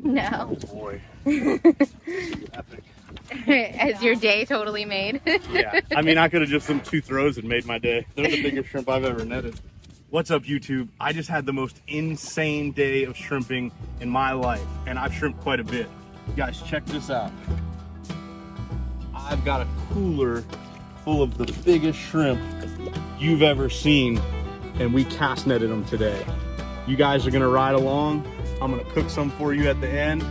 No. Oh boy. Epic. Is your day totally made? Yeah. I mean, I could have just done 2 throws and made my day. They're the biggest shrimp I've ever netted. What's up, YouTube? I just had the most insane day of shrimping in my life, and I've shrimped quite a bit. Guys, check this out. I've got a cooler full of the biggest shrimp you've ever seen, and we cast netted them today. You guys are gonna ride along. I'm gonna cook some for you at the end.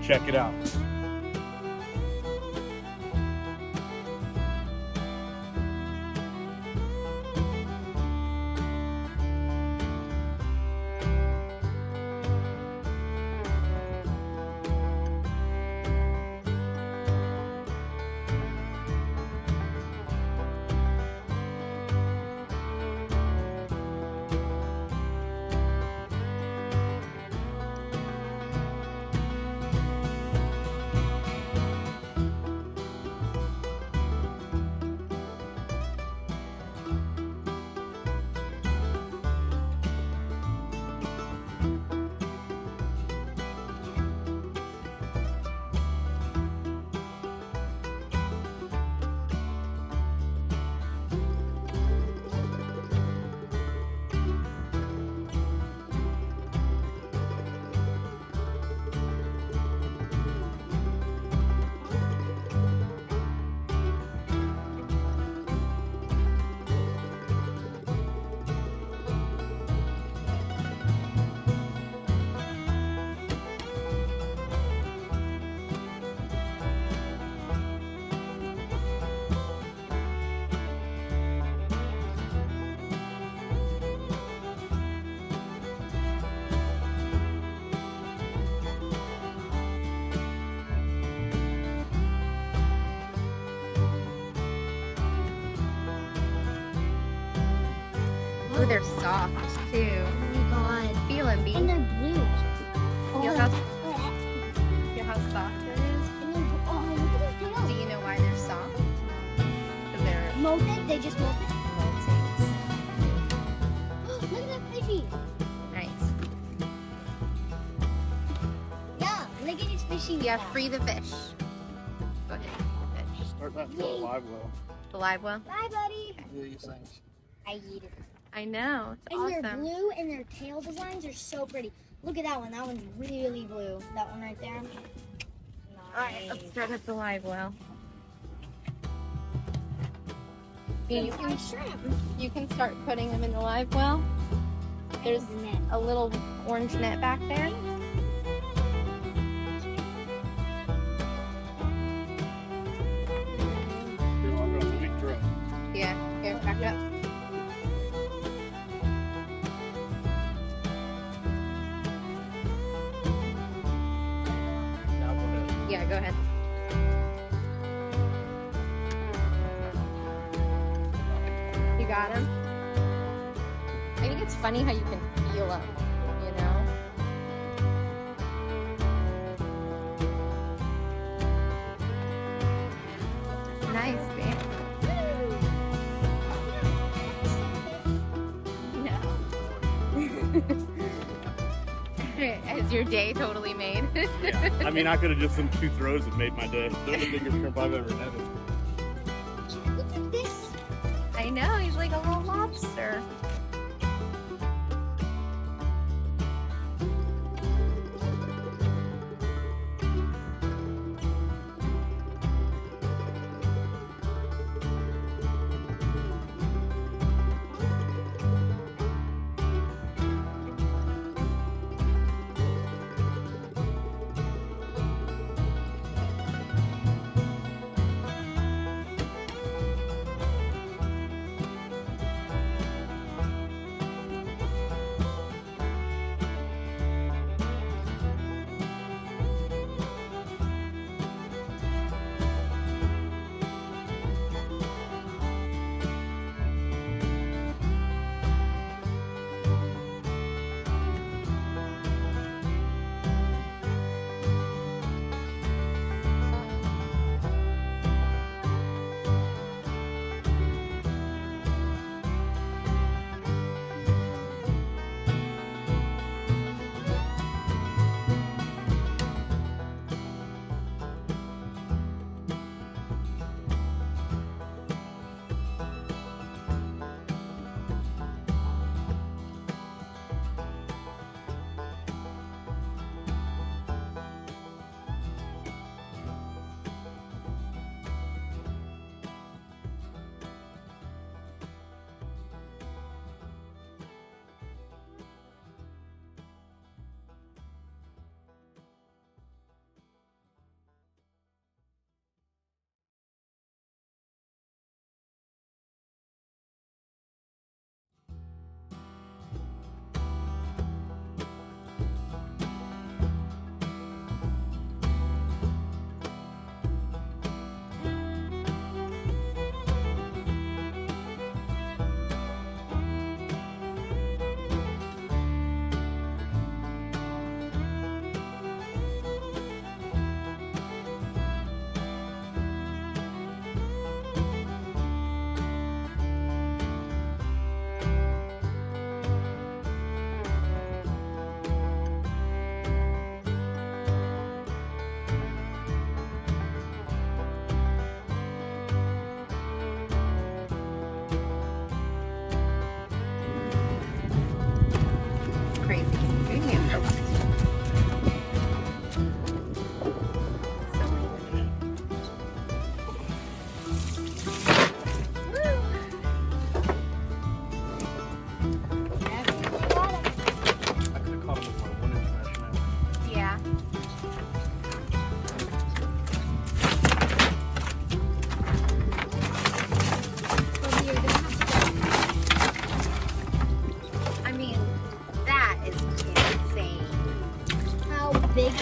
Check it out. Oh, they're soft too. Oh my god. Feel them, B. And they're blue. Feel how soft it is? Oh, look at their tails. Do you know why they're soft? Because they're Molted? They just molted? molting. Look at that fishy. Nice. Yeah, look at his fishy. Yeah, free the fish. Go ahead, free the fish. Start that until live well. The live well? Bye, buddy. These things. I eat it. I know, it's And they're awesome. blue and their tail designs are so pretty. Look at that one. That one's really blue. That one right there. Nice. Alright, let's start at the live well. You can start putting them in the live well. There's a little orange net back there. Yeah, here, back up. Yeah, go ahead. You got him? I think it's funny how you can feel them, you know? Nice, babe. No. Is your day totally made? Yeah. I mean, I could have just done 2 throws and made my day. They're the biggest shrimp I've ever netted. Look at this. I know, he's like a little lobster.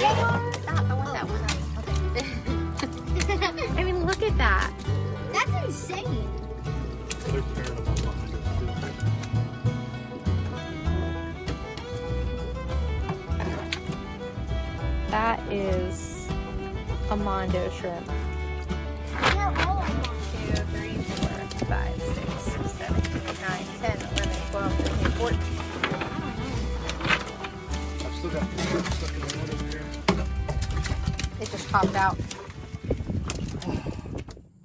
Stop, I want that one. Okay. I mean, look at that. That's insane. They're tearing them up behind us, too. That is a mondo shrimp. They're all on 2, 3, 4, 5, 6, 7, 8, 9, 10, 11, 12, 13, 14. I've still got the shrimp stuck in the wood over here. It just popped out.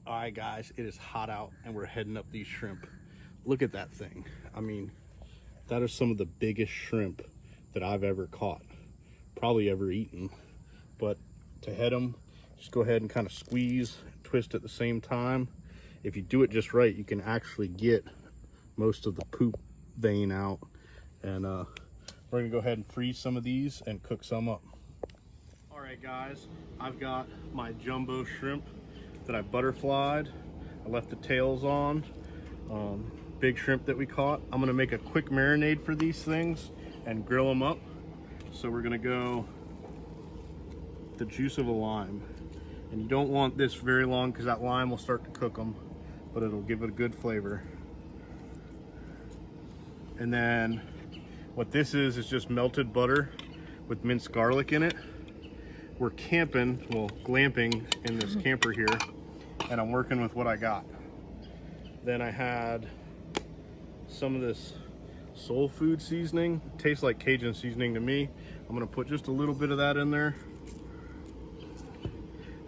All right, guys, it is hot out and we're heading up these shrimp. Look at that thing. I mean, that is some of the biggest shrimp that I've ever caught, probably ever eaten. But to head them, just go ahead and kind of squeeze, twist at the same time. If you do it just right, you can actually get most of the poop vein out. And we're gonna go ahead and freeze some of these and cook some up. All right, guys, I've got my jumbo shrimp that I butterflied. I left the tails on. Big shrimp that we caught. I'm gonna make a quick marinade for these things and grill them up. So we're gonna go the juice of a lime. And you don't want this very long because that lime will start to cook them, but it'll give it a good flavor. And then what this is just melted butter with minced garlic in it. We're camping, well, glamping in this camper here, and I'm working with what I got. Then I had some of this soul food seasoning. Tastes like Cajun seasoning to me. I'm gonna put just a little bit of that in there.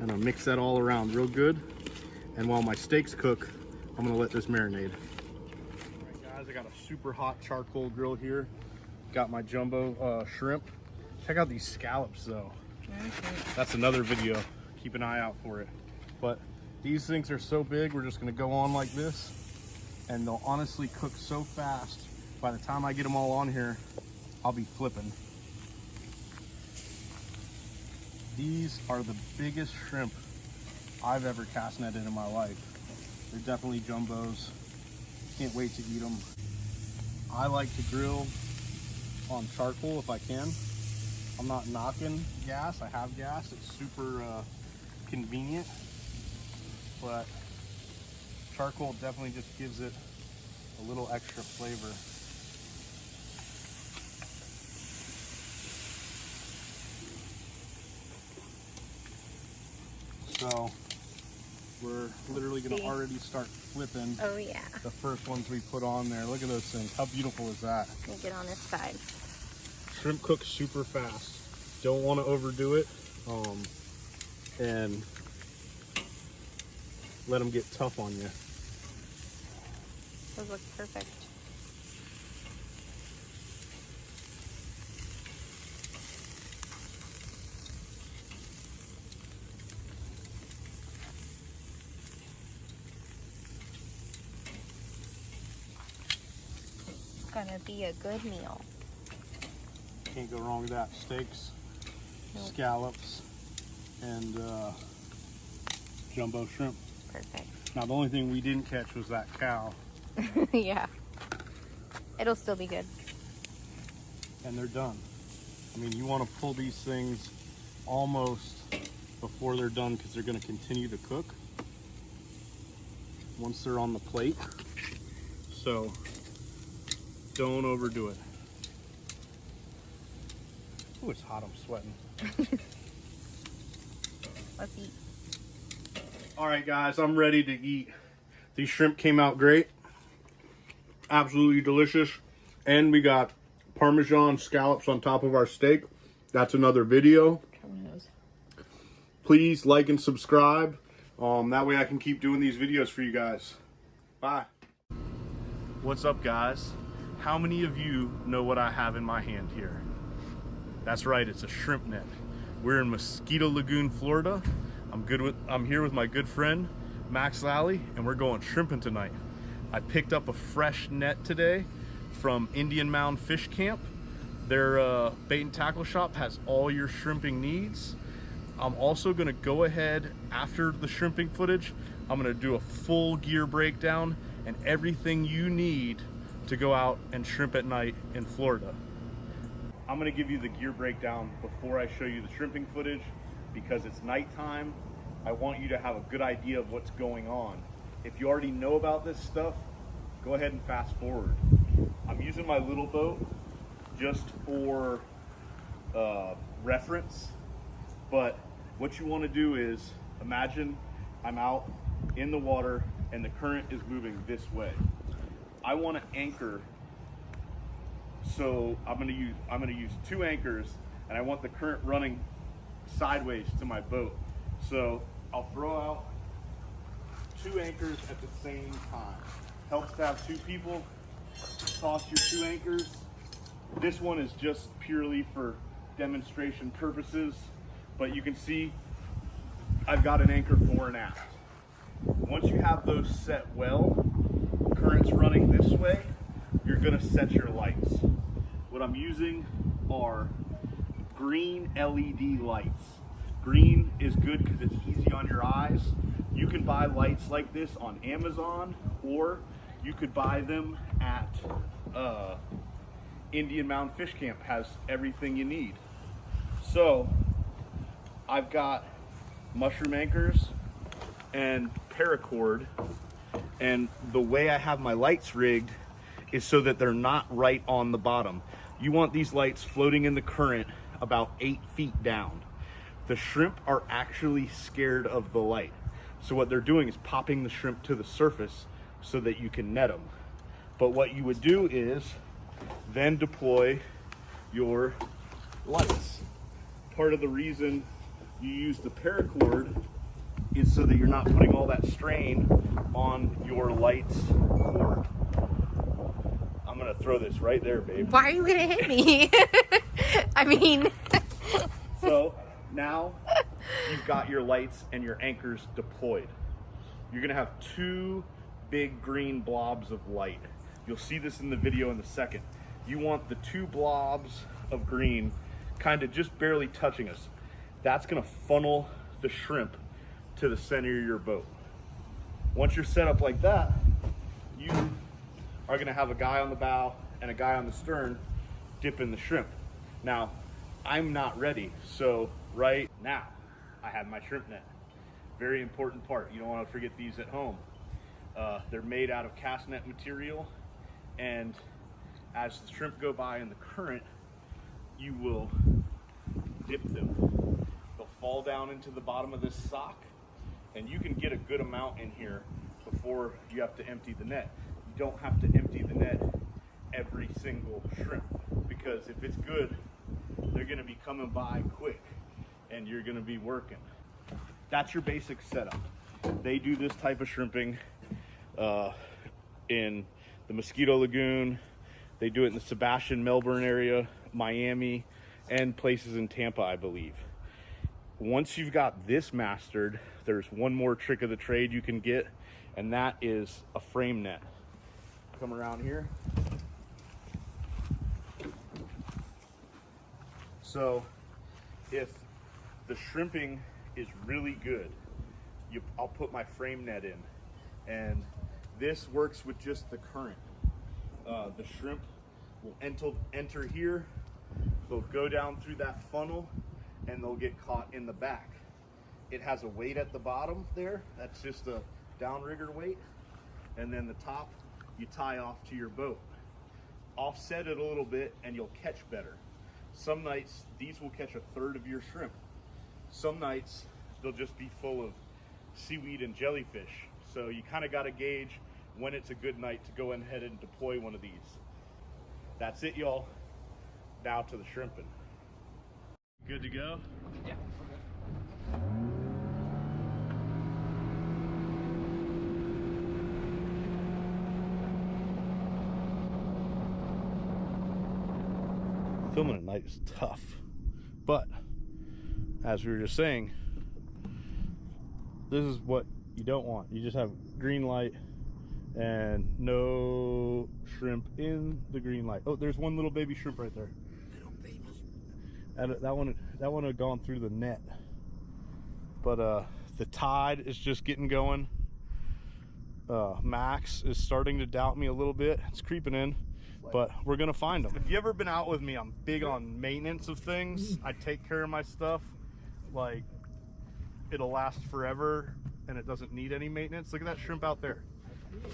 And I'll mix that all around real good. And while my steaks cook, I'm gonna let this marinade. All right, guys, I got a super hot charcoal grill here. Got my jumbo shrimp. Check out these scallops though. That's another video. Keep an eye out for it. But these things are so big, we're just gonna go on like this, and they'll honestly cook so fast. By the time I get them all on here, I'll be flipping. These are the biggest shrimp I've ever cast netted in my life. They're definitely jumbos. Can't wait to eat them. I like to grill on charcoal if I can. I'm not knocking gas. I have gas. It's super convenient, but charcoal definitely just gives it a little extra flavor. So we're literally gonna already start flipping. Oh yeah. The first ones we put on there. Look at those things. How beautiful is that? Let me get on this side. Shrimp cook super fast. Don't want to overdo it, and let them get tough on you. Those look perfect. It's gonna be a good meal. Can't go wrong with that. Steaks, Nope. scallops, and jumbo shrimp. Perfect. Now the only thing we didn't catch was that cow, Yeah. It'll still be good. and they're done. I mean, you want to pull these things almost before they're done because they're going to continue to cook once they're on the plate. So don't overdo it. Oh, it's hot. I'm sweating. Let's eat. All right, guys, I'm ready to eat. These shrimp came out great. Absolutely delicious. And we got Parmesan scallops on top of our steak. That's another video. Please like and subscribe. That way I can keep doing these videos for you guys. Bye. What's up, guys? How many of you know what I have in my hand here? That's right, it's a shrimp net. We're in Mosquito Lagoon, Florida. I'm here with my good friend, Max Lally, and we're going shrimping tonight. I picked up a fresh net today from Indian Mound Fish Camp. Their bait and tackle shop has all your shrimping needs. I'm also gonna go ahead after the shrimping footage. I'm gonna do a full gear breakdown and everything you need to go out and shrimp at night in Florida. I'm gonna give you the gear breakdown before I show you the shrimping footage, because it's nighttime. I want you to have a good idea of what's going on. If you already know about this stuff, go ahead and fast forward. I'm using my little boat just for reference, but what you want to do is imagine I'm out in the water and the current is moving this way. I want to anchor, so I'm going to use 2 anchors, and I want the current running sideways to my boat. So I'll throw out 2 anchors at the same time. Helps to have 2 people. Toss your 2 anchors. This one is just purely for demonstration purposes, but you can see I've got an anchor fore and aft. Once you have those set well, current's running this way, you're gonna set your lights. What I'm using are green LED lights. Green is good because it's easy on your eyes. You can buy lights like this on Amazon, or you could buy them at Indian Mountain Fish Camp. Has everything you need. So I've got mushroom anchors and paracord, and the way I have my lights rigged is so that they're not right on the bottom. You want these lights floating in the current about 8 feet down. The shrimp are actually scared of the light, so what they're doing is popping the shrimp to the surface so that you can net them. But what you would do is then deploy your lights. Part of the reason you use the paracord is so that you're not putting all that strain on your lights cord. I'm gonna throw this right there, babe. Why are you gonna hit me? I mean. So now you've got your lights and your anchors deployed. You're gonna have 2 big green blobs of light. You'll see this in the video in a second. You want the 2 blobs of green kind of just barely touching us. That's gonna funnel the shrimp to the center of your boat. Once you're set up like that, you are gonna have a guy on the bow and a guy on the stern dipping the shrimp. Now, I'm not ready, so right now, I have my shrimp net. Very important part. You don't want to forget these at home. They're made out of cast net material, and as the shrimp go by in the current, you will dip them. They'll fall down into the bottom of this sock, and you can get a good amount in here before you have to empty the net. You don't have to empty the net every single shrimp, because if it's good, they're gonna be coming by quick and you're gonna be working. That's your basic setup. They do this type of shrimping in the Mosquito Lagoon. They do it in the Sebastian, Melbourne area, Miami, and places in Tampa, I believe. Once you've got this mastered, there's one more trick of the trade you can get, and that is a frame net. Come around here. So if the shrimping is really good, I'll put my frame net in, and this works with just the current. The shrimp will enter here, they'll go down through that funnel, and they'll get caught in the back. It has a weight at the bottom there, that's just a downrigger weight, and then the top you tie off to your boat. Offset it a little bit and you'll catch better. Some nights these will catch 1/3 of your shrimp. Some nights they'll just be full of seaweed and jellyfish. So you kind of got to gauge when it's a good night to go ahead and deploy one of these. That's it, y'all. Now to the shrimping. Good to go? Yeah. Filming at night is tough, but as we were just saying, this is what you don't want. You just have green light and no shrimp in the green light. Oh, there's one little baby shrimp right there. Little baby. And that one had gone through the net, but the tide is just getting going. Max is starting to doubt me a little bit. It's creeping in. but we're gonna find them. If you ever been out with me, I'm big on maintenance of things. I take care of my stuff. Like, it'll last forever and it doesn't need any maintenance. Look at that shrimp out there.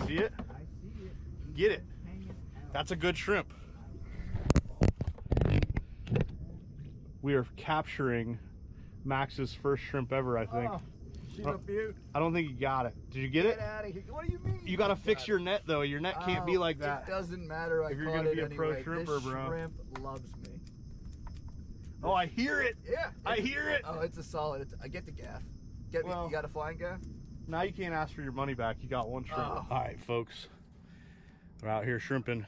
See it? I see it. Get it. Hanging out. That's a good shrimp. We are capturing Max's first shrimp ever, I think. Oh, she's a beaut. I don't think you got it. Did you get it? Get out of here. What do you mean? You gotta fix your net though. Your net can't be like that. It doesn't matter. I If you're caught gonna it be a pro anyway. shrimper, This bro. shrimp loves me. Oh, I hear it. Yeah. I hear it. Oh, it's a solid. I get the gaff. Well, you got a flying gaff? Now you can't ask for your money back. You got one shrimp. Oh. All right, folks. We're out here shrimping.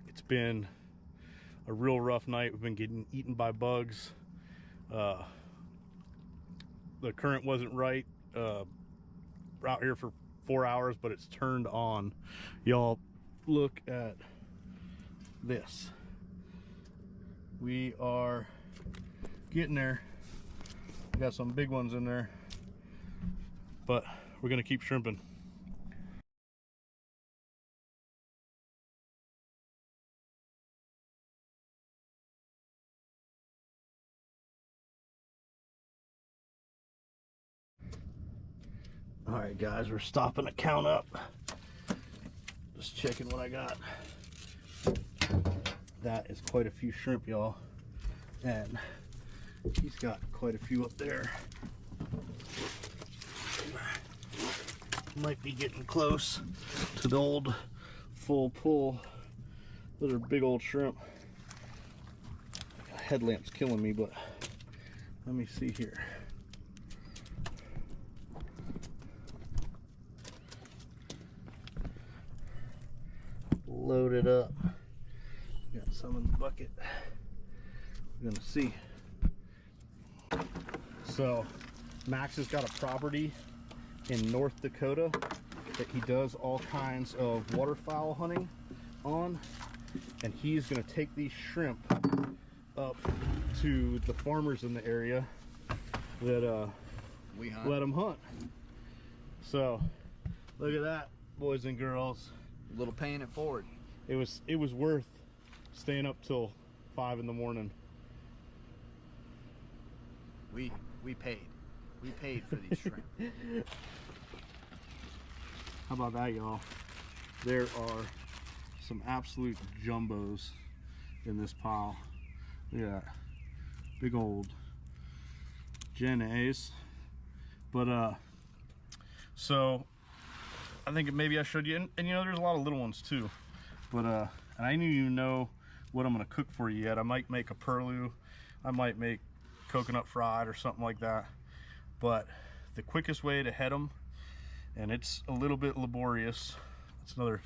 It's been a real rough night. We've been getting eaten by bugs. The current wasn't right. We're out here for 4 hours, but it's turned on. Y'all, look at this. We are getting there. We got some big ones in there, but we're gonna keep shrimping. All right, guys, we're stopping to count up. Just checking what I got. That is quite a few shrimp, y'all. And he's got quite a few up there. Might be getting close to the old full pull. Those are big old shrimp. Headlamp's killing me, but let me see here. Load it up. Got some in the bucket. We're gonna see. So Max has got a property in North Dakota that he does all kinds of waterfowl hunting on, and he's gonna take these shrimp up to the farmers in the area that let them hunt. So look at that, boys and girls. A little paying it forward. It was worth staying up till 5 in the morning. We paid. We paid for these shrimp. How about that, y'all? There are some absolute jumbos in this pile. Look at that. Big old Gen A's. But so I think maybe I showed you, and you know, there's a lot of little ones too. But and I didn't even know what I'm gonna cook for you yet. I might make a perloo. I might make coconut fried or something like that. But the quickest way to head them, and it's a little bit laborious. That's another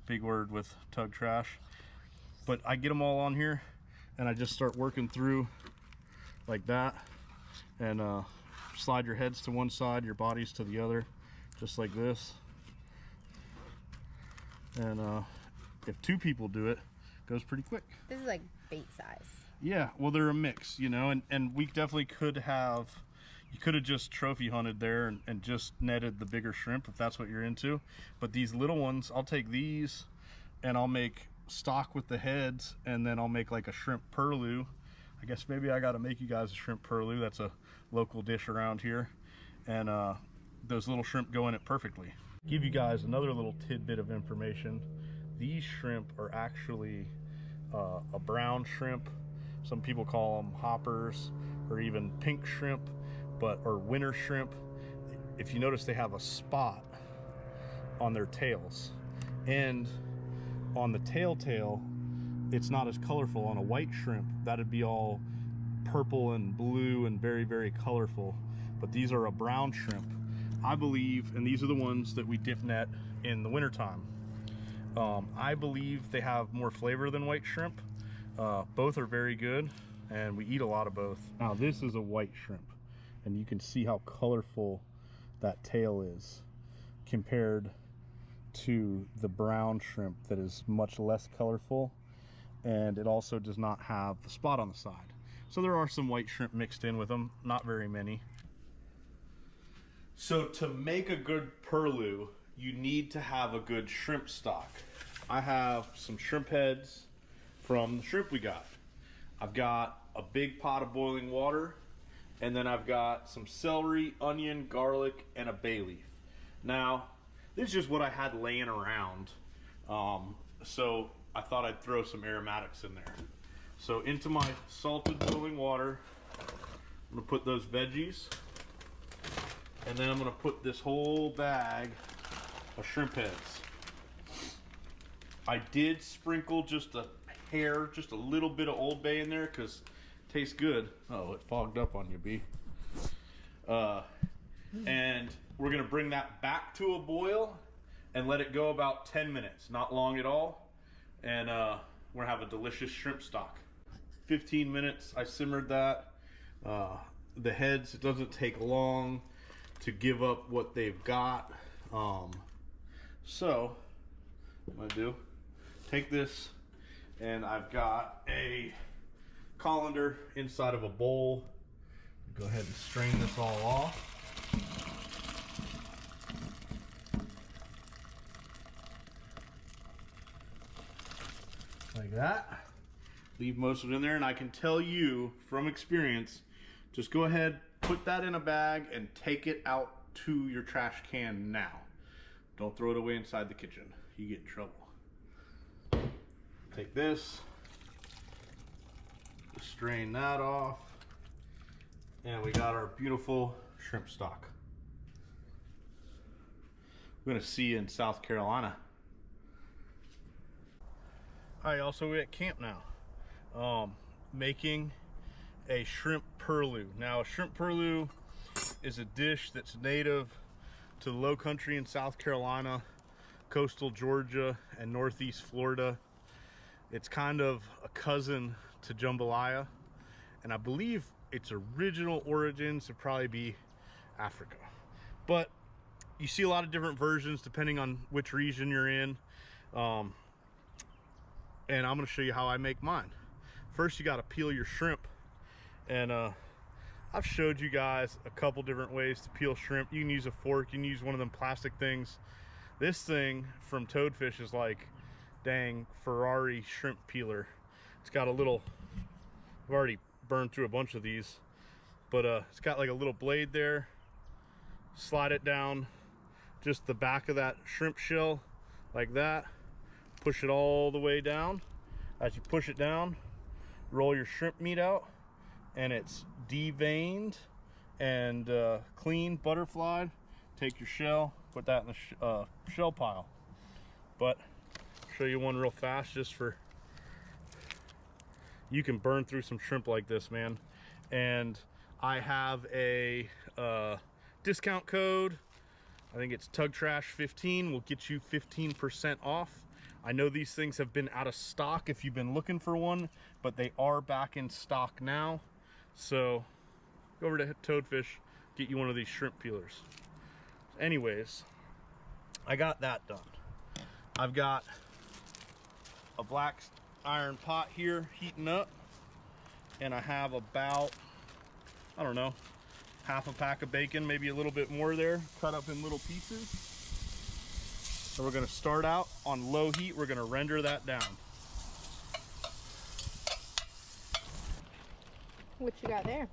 big word with Tug Trash. But I get them all on here, and I just start working through like that, and slide your heads to one side, your bodies to the other, just like this. And if 2 people do it, it goes pretty quick. This is like bait size. Yeah, well, they're a mix, you know, and we definitely could have, you could have just trophy hunted there and just netted the bigger shrimp if that's what you're into. But these little ones, I'll take these and I'll make stock with the heads, and then I'll make like a shrimp perloo. I guess maybe I got to make you guys a shrimp perloo. That's a local dish around here. And those little shrimp go in it perfectly. Give you guys another little tidbit of information. These shrimp are actually a brown shrimp. Some people call them hoppers or even pink shrimp, or winter shrimp. If you notice, they have a spot on their tails, and on the tail, it's not as colorful. On a white shrimp, that'd be all purple and blue and very, very colorful. But these are a brown shrimp, I believe, and these are the ones that we dip net in the wintertime. I believe they have more flavor than white shrimp. Both are very good, and we eat a lot of both. Now this is a white shrimp, and you can see how colorful that tail is compared to the brown shrimp that is much less colorful, and it also does not have the spot on the side. So there are some white shrimp mixed in with them, not very many. So to make a good perloo, you need to have a good shrimp stock. I have some shrimp heads from the shrimp we got. I've got a big pot of boiling water, and then I've got some celery, onion, garlic, and a bay leaf. Now, this is just what I had laying around, so I thought I'd throw some aromatics in there. So into my salted boiling water, I'm gonna put those veggies, and then I'm gonna put this whole bag of shrimp heads. I did sprinkle just a hair, just a little bit of Old Bay in there because it tastes good. Oh, it fogged up on you, B. And we're gonna bring that back to a boil and let it go about 10 minutes, not long at all. And we're gonna have a delicious shrimp stock. 15 minutes, I simmered that. The heads, it doesn't take long to give up what they've got. So, what I'm gonna do, take this, and I've got a colander inside of a bowl. Go ahead and strain this all off. Like that. Leave most of it in there, and I can tell you from experience, just go ahead, put that in a bag, and take it out to your trash can now. Don't throw it away inside the kitchen. You get in trouble. Take this, just strain that off, and we got our beautiful shrimp stock. We're gonna see you in South Carolina. Hi, also we're at camp now, making a shrimp perloo. Now, a shrimp perloo is a dish that's native to the low country in South Carolina, coastal Georgia, and northeast Florida. It's kind of a cousin to jambalaya, and I believe its original origins would probably be Africa. But you see a lot of different versions depending on which region you're in. And I'm gonna show you how I make mine. First, you gotta peel your shrimp. And I've showed you guys a couple different ways to peel shrimp. You can use a fork, you can use one of them plastic things. This thing from Toadfish is like, dang, Ferrari shrimp peeler. It's got a little, I've already burned through a bunch of these, but it's got like a little blade there. Slide it down just the back of that shrimp shell like that. Push it all the way down. As you push it down, roll your shrimp meat out, and it's deveined and clean, butterflied. Take your shell, put that in the shell pile. But show you one real fast, just for, you can burn through some shrimp like this, man. And I have a discount code. I think it's Tug Trash 15 will get you 15% off. I know these things have been out of stock if you've been looking for one, but they are back in stock now. So go over to Toadfish, get you one of these shrimp peelers. Anyways, I got that done. I've got a black iron pot here heating up, and I have about, I don't know, half a pack of bacon, maybe a little bit more there, cut up in little pieces. So we're gonna start out on low heat. We're gonna render that down. What you got there?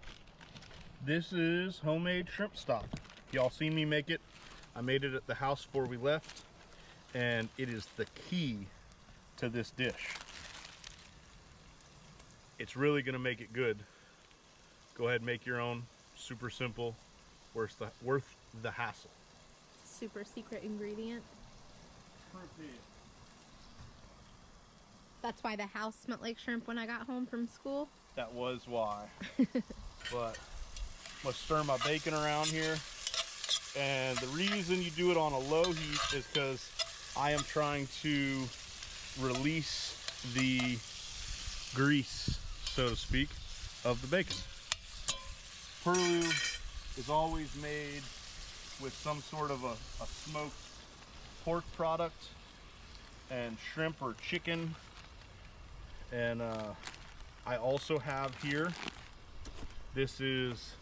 This is homemade shrimp stock. Y'all seen me make it. I made it at the house before we left, and it is the key to this dish. It's really gonna make it good. Go ahead and make your own. Super simple, worth the hassle. Super secret ingredient. Perfect. That's why the house smelled like shrimp when I got home from school. That was why. But I'm gonna stir my bacon around here, and the reason you do it on a low heat is because I am trying to release the grease, so to speak, of the bacon. Perloo is always made with some sort of a smoked pork product, and shrimp or chicken. And I also have here, this is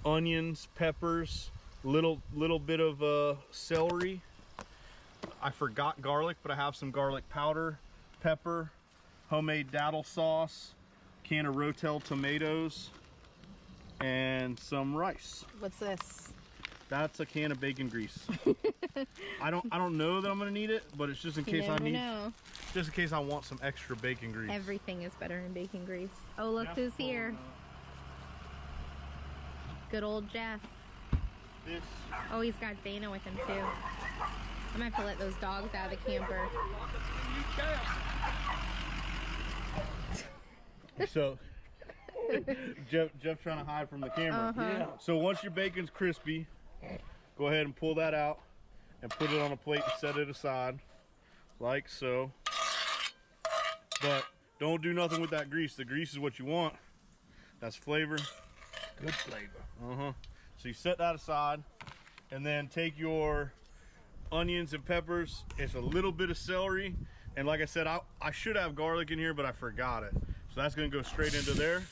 onions, peppers, little bit of celery, I forgot garlic, but I have some garlic powder, pepper, homemade daddle sauce, can of Rotel tomatoes, and some rice. What's this? That's a can of bacon grease. I don't know that I'm gonna need it, but it's just in case I need. Just in case I want some extra bacon grease. Everything is better in bacon grease. Oh, look who's here. Good old Jeff. Oh, he's got Dana with him too. I'm gonna have to let those dogs out of the camper. So Jeff's trying to hide from the camera. Yeah. So once your bacon's crispy, go ahead and pull that out and put it on a plate and set it aside, like so. But don't do nothing with that grease. The grease is what you want. That's flavor. Good flavor. So you set that aside, and then take your onions and peppers. It's a little bit of celery, and like I said, I should have garlic in here, but I forgot it. So that's gonna go straight into there.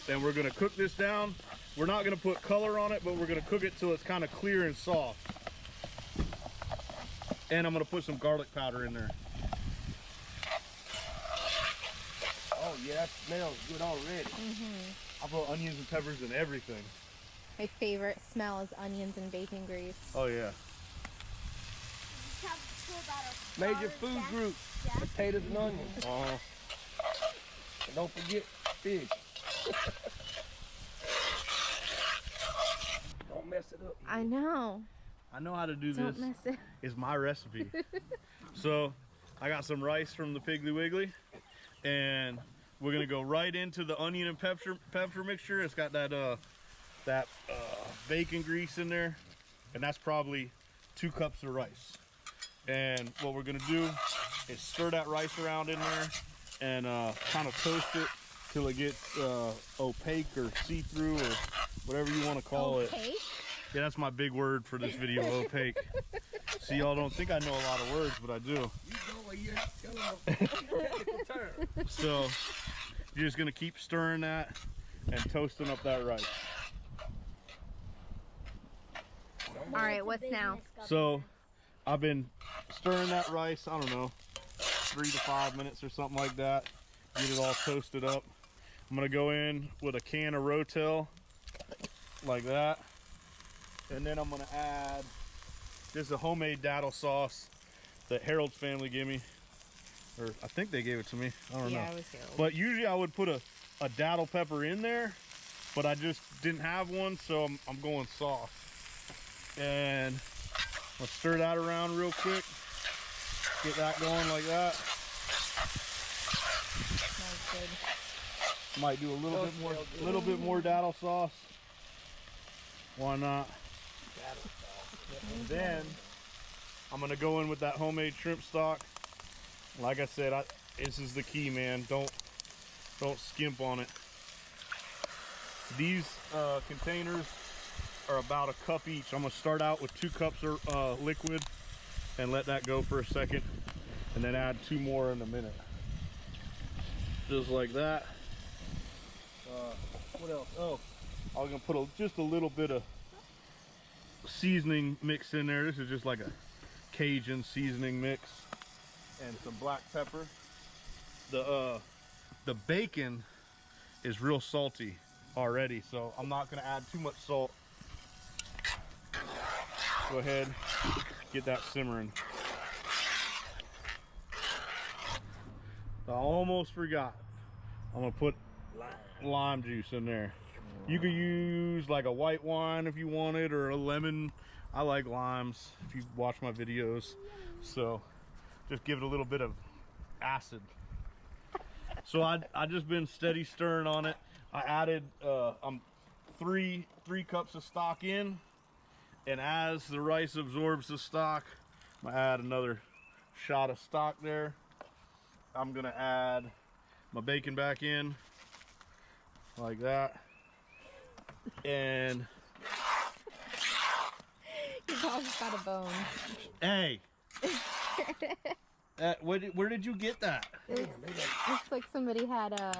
Then we're gonna cook this down. We're not gonna put color on it, but we're gonna cook it till it's kind of clear and soft. And I'm gonna put some garlic powder in there. Oh yeah, that smells good already. I put onions and peppers in everything. My favorite smell is onions and bacon grease. Oh yeah. Major food group, potatoes and onions. And don't forget fish. Don't mess it up. I know. I know how to do Don't this. mess it. It's my recipe. So I got some rice from the Piggly Wiggly, and we're gonna go right into the onion and pepper mixture. It's got that bacon grease in there, and that's probably 2 cups of rice. And what we're gonna do is stir that rice around in there and kind of toast it till it gets opaque or see-through or whatever you want to call it. Yeah, that's my big word for this video, opaque. See, y'all don't think I know a lot of words, but I do. So you're just gonna keep stirring that and toasting up that rice. All right, what's now? So I've been stirring that rice, I don't know, 3 to 5 minutes or something like that. Get it all toasted up. I'm gonna go in with a can of Rotel, like that. And then I'm gonna add, this is a homemade daddle sauce that Harold's family gave me. Or I think they gave it to me, I don't know. Yeah, it was Harold. But usually I would put a daddle pepper in there, but I just didn't have one, so I'm going soft. And let's stir that around real quick. Get that going like that. Smells good. Might do a little bit more daddle sauce. Why not? And then I'm gonna go in with that homemade shrimp stock. Like I said, this is the key, man. Don't skimp on it. These containers are about a cup each. I'm gonna start out with 2 cups of liquid and let that go for a second, and then add 2 more in a minute. Just like that. What else? Oh, I was gonna put just a little bit of seasoning mix in there. This is just like a Cajun seasoning mix, and some black pepper. The bacon is real salty already, so I'm not gonna add too much salt. Go ahead, get that simmering. I almost forgot. I'm gonna put lime juice in there. You could use like a white wine if you wanted, or a lemon. I like limes if you watch my videos. So just give it a little bit of acid. So I just been steady stirring on it. I added 3 cups of stock in, and as the rice absorbs the stock, I'm gonna add another shot of stock there. I'm gonna add my bacon back in like that. And Your dog's got a bone. hey, where did you get that? Looks like somebody had a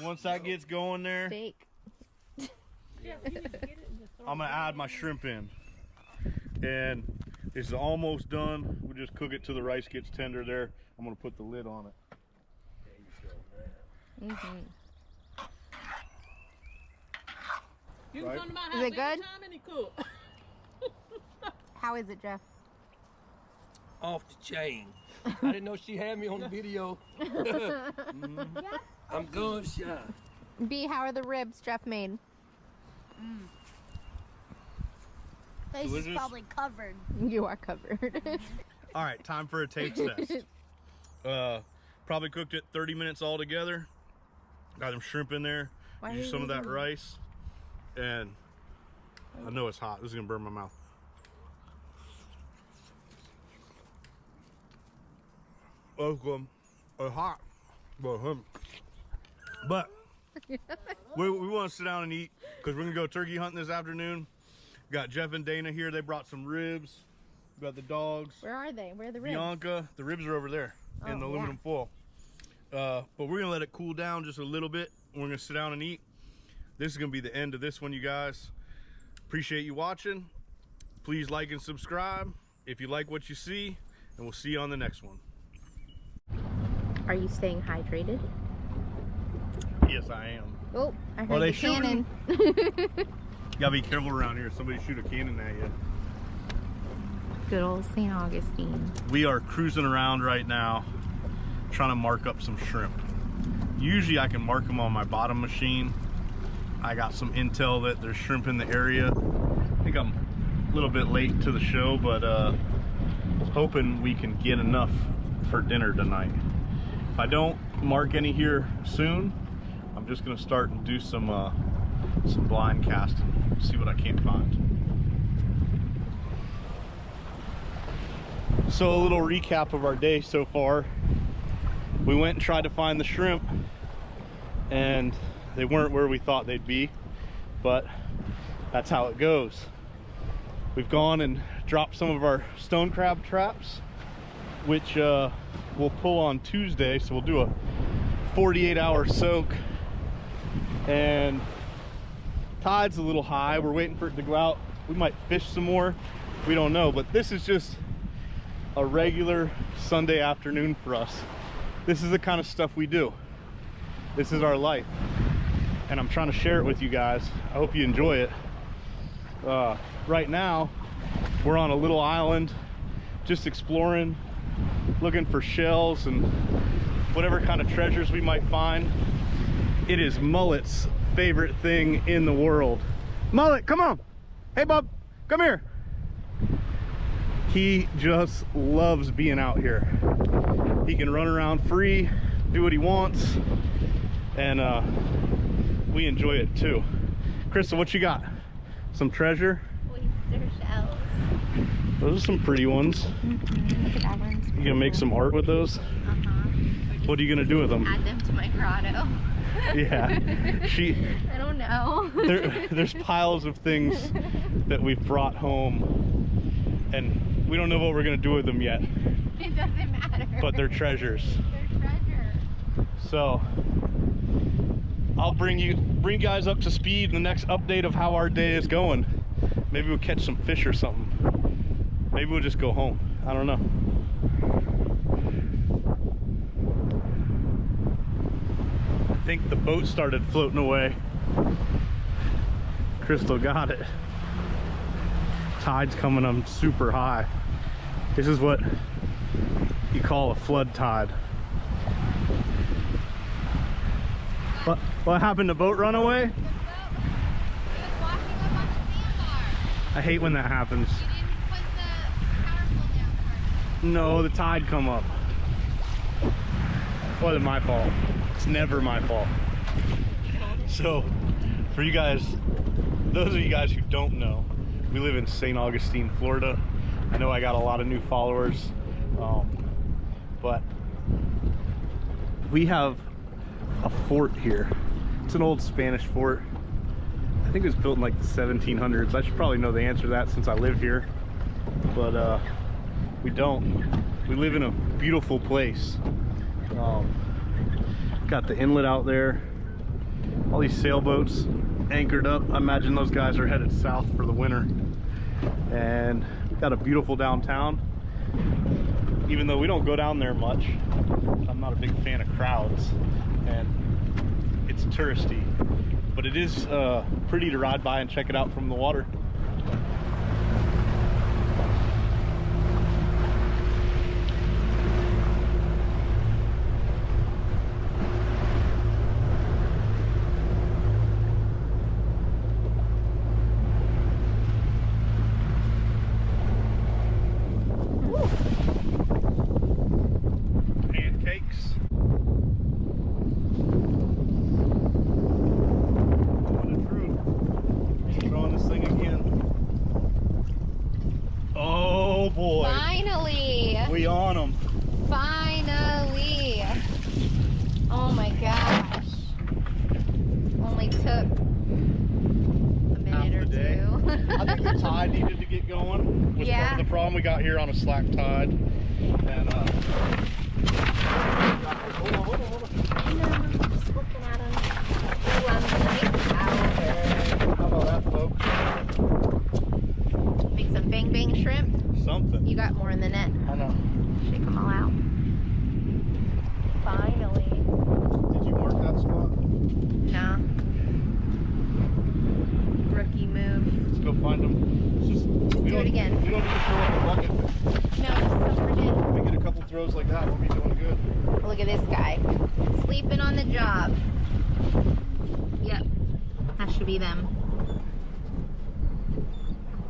Once that gets going there, steak. I'm gonna add my shrimp in. And It's almost done. We'll just cook it till the rice gets tender there. I'm gonna put the lid on it. Mm-hmm. You can come to my house Is it good? anytime and he cook. How is it, Jeff? Off the chain. I didn't know she had me on the video. I'm gun shy. B, how are the ribs Jeff made? Face is Delicious. probably covered. You are covered. All right, time for a taste test. Probably cooked it 30 minutes all together. Got some shrimp in there. Why Used are some of you that eating? rice. And I know it's hot. This is gonna burn my mouth. Oh, it's hot. But we want to sit down and eat because we're gonna go turkey hunting this afternoon. Got Jeff and Dana here. They brought some ribs. We got the dogs. Where are they? Where are the ribs? Bianca, the ribs are over there in the Oh, aluminum foil. But we're gonna let it cool down just a little bit. We're gonna sit down and eat. This is gonna be the end of this one, you guys. Appreciate you watching. Please like and subscribe if you like what you see, and we'll see you on the next one. Are you staying hydrated? Yes, I am. Oh, I heard Are they the cannon. You gotta be careful around here. Somebody shoot a cannon at you. Good old St. Augustine. We are cruising around right now, trying to mark up some shrimp. Usually I can mark them on my bottom machine. I got some intel that there's shrimp in the area. I think I'm a little bit late to the show, but hoping we can get enough for dinner tonight. If I don't mark any here soon, I'm just gonna start and do some blind casting, see what I can't find. So a little recap of our day so far. We went and tried to find the shrimp, and they weren't where we thought they'd be, but that's how it goes. We've gone and dropped some of our stone crab traps, which we'll pull on Tuesday. So we'll do a 48-hour soak, and tide's a little high. We're waiting for it to go out. We might fish some more, we don't know, but this is just a regular Sunday afternoon for us. This is the kind of stuff we do. This is our life, and I'm trying to share it with you guys. I hope you enjoy it. Right now we're on a little island just exploring, looking for shells and whatever kind of treasures we might find. It is Mullet's favorite thing in the world. Mullet, come on. Hey bub, come here. He just loves being out here. He can run around free, do what he wants, and we enjoy it too. Crystal, what you got? Some treasure? Oyster shells. Those are some pretty ones. Look at that one. You gonna make some art with those? What are you gonna do with them? Add them to my grotto. Yeah, I don't know. there's piles of things that we've brought home, and we don't know what we're gonna do with them yet. It doesn't matter. But they're treasures. They're treasure. So I'll bring you guys up to speed in the next update of how our day is going. Maybe we'll catch some fish or something. Maybe we'll just go home. I don't know. I think the boat started floating away. Crystal got it. Tide's coming up super high. This is what you call a flood tide. What happened? The boat run away? It was washing up on the sandbar. I hate when that happens. You didn't put the power pole down first. No, the tide come up. Wasn't my fault. It's never my fault. So, for you guys, those of you guys who don't know, we live in St. Augustine, Florida. I know I got a lot of new followers, but we have a fort here. It's an old Spanish fort. I think it was built in like the 1700s. I should probably know the answer to that since I live here, but we don't. We live in a beautiful place. Got the inlet out there, all these sailboats anchored up. I imagine those guys are headed south for the winter, and we've Got a beautiful downtown. Even though we don't go down there much, I'm not a big fan of crowds, and it's touristy. But it is pretty to ride by and check it out from the water. Finally! We on them. Finally! Oh my gosh. Only took a minute or two. I think the tide needed to get going. Was part of the problem. We got here on a slack tide. And hold on. No, I'm just looking at them. How about that, folks? Make some bang bang shrimp. Something. You got more in the net. I know. Shake them all out. Finally. Did you mark that spot? Nah. Rookie move. Let's go find them. Do it again. We don't need to throw up a bucket. No, just over it. If we get a couple throws like that, we'll be doing good. Look at this guy. Sleeping on the job. Yep. That should be them.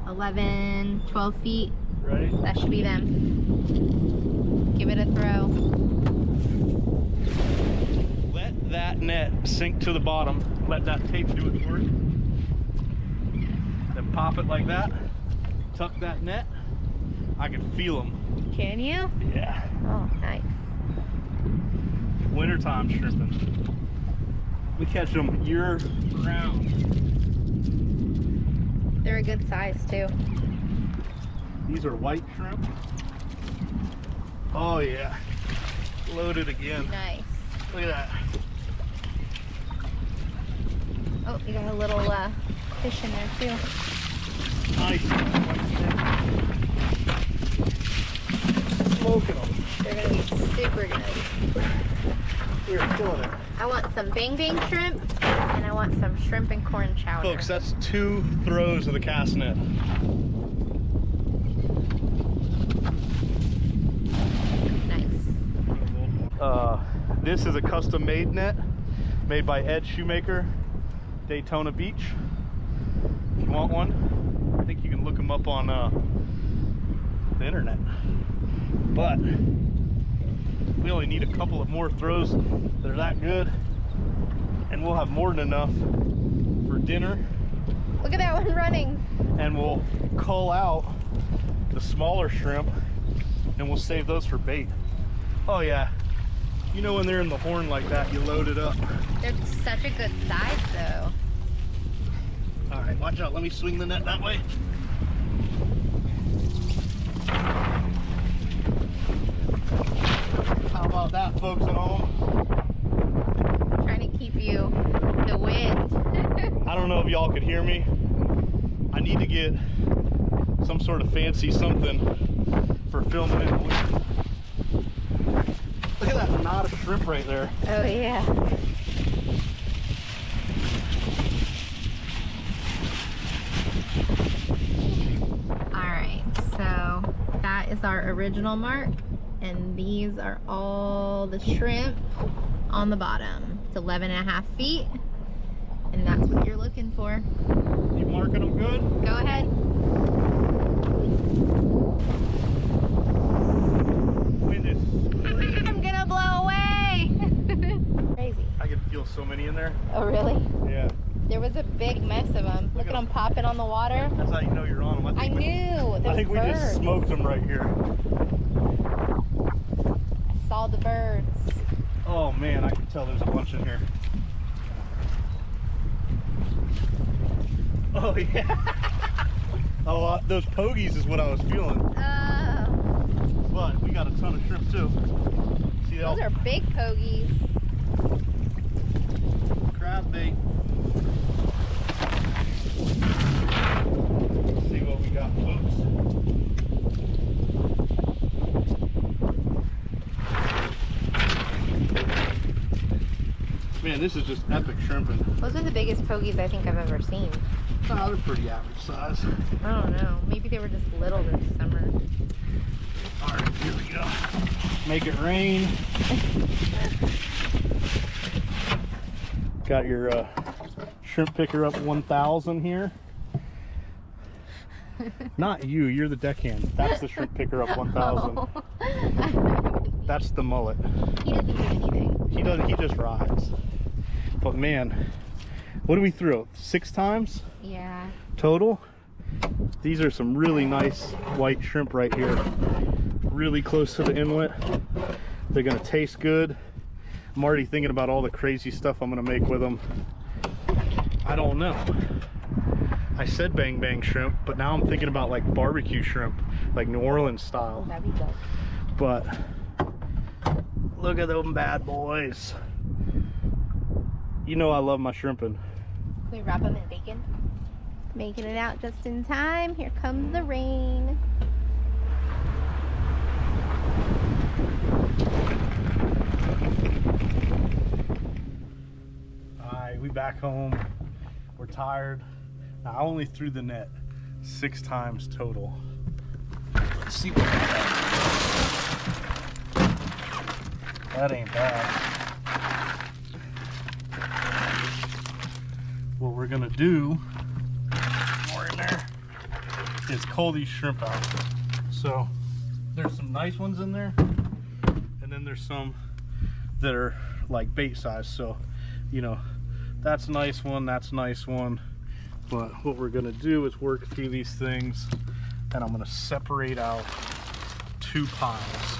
11, 12 feet. Ready? That should be them. Give it a throw. Let that net sink to the bottom. Let that tape do its work. Then pop it like that. Tuck that net. I can feel them. Can you? Yeah. Oh, nice. Wintertime shrimping. We catch them year round. They're a good size too. These are white shrimp. Oh yeah. Loaded again. Nice. Look at that. Oh, you got a little fish in there too. Nice. Smoking them. They're gonna be super good. We're killing it. I want some bang bang shrimp and I want some shrimp and corn chowder. Folks, that's 2 throws of the cast net. Nice. This is a custom made net made by Ed Shoemaker, Daytona Beach. If you want one, I think you can look them up on the internet. But we only need a couple of more throws that are that good, and we'll have more than enough for dinner. Look at that one running. And we'll cull out the smaller shrimp and we'll save those for bait. Oh yeah, you know when they're in the horn like that, you load it up. They're such a good size though. All right, watch out, let me swing the net that way. How about that, folks at home? I'm trying to keep you the wind. I don't know if y'all could hear me. I need to get some sort of fancy something for filming in the wind. Look at that knot of shrimp right there. Oh yeah. Alright, so that is our original mark, and these are all the shrimp on the bottom. It's 11.5 feet, and that's what you're looking for. You marking them good? Go ahead. Wind is I'm gonna blow away! Crazy. I can feel so many in there. Oh really? Yeah. There was a big mess of them. Look at them popping on the water. That's how you know you're on them. I knew. I think we just smoked them right here. I saw the birds. Oh man, I can tell there's a bunch in here. Oh yeah. Oh, those pogies is what I was feeling. Oh. But we got a ton of shrimp too. See Those are big pogies. crab bait. Let's see what we got, folks. man, this is just epic shrimping. Those are the biggest pogies I think I've ever seen. Oh, they're pretty average size. I don't know. Maybe they were just little this summer. All right, here we go. Make it rain. Got your shrimp picker up 1000 here. Not you, you're the deckhand. That's the shrimp picker up 1000. Oh. That's the mullet. He doesn't do anything. He doesn't, he just rides. But man, what did we throw? 6 times Yeah. total? These are some really nice white shrimp right here. Really close to the inlet. They're gonna taste good. I'm already thinking about all the crazy stuff I'm gonna make with them. I don't know. I said bang bang shrimp, but now I'm thinking about like barbecue shrimp, like New Orleans style. That'd be dope. But look at them bad boys. You know I love my shrimping. Can we wrap them in bacon? Making it out just in time. Here comes the rain. Alright, we back home. We're tired. Now, I only threw the net 6 times total. Let's see what that ain't bad. What we're gonna do, more in there, is cull these shrimp out. So there's some nice ones in there, and then there's some that are like bait size. So, you know, that's a nice one, that's a nice one. But what we're gonna do is work through these things, and I'm gonna separate out 2 piles.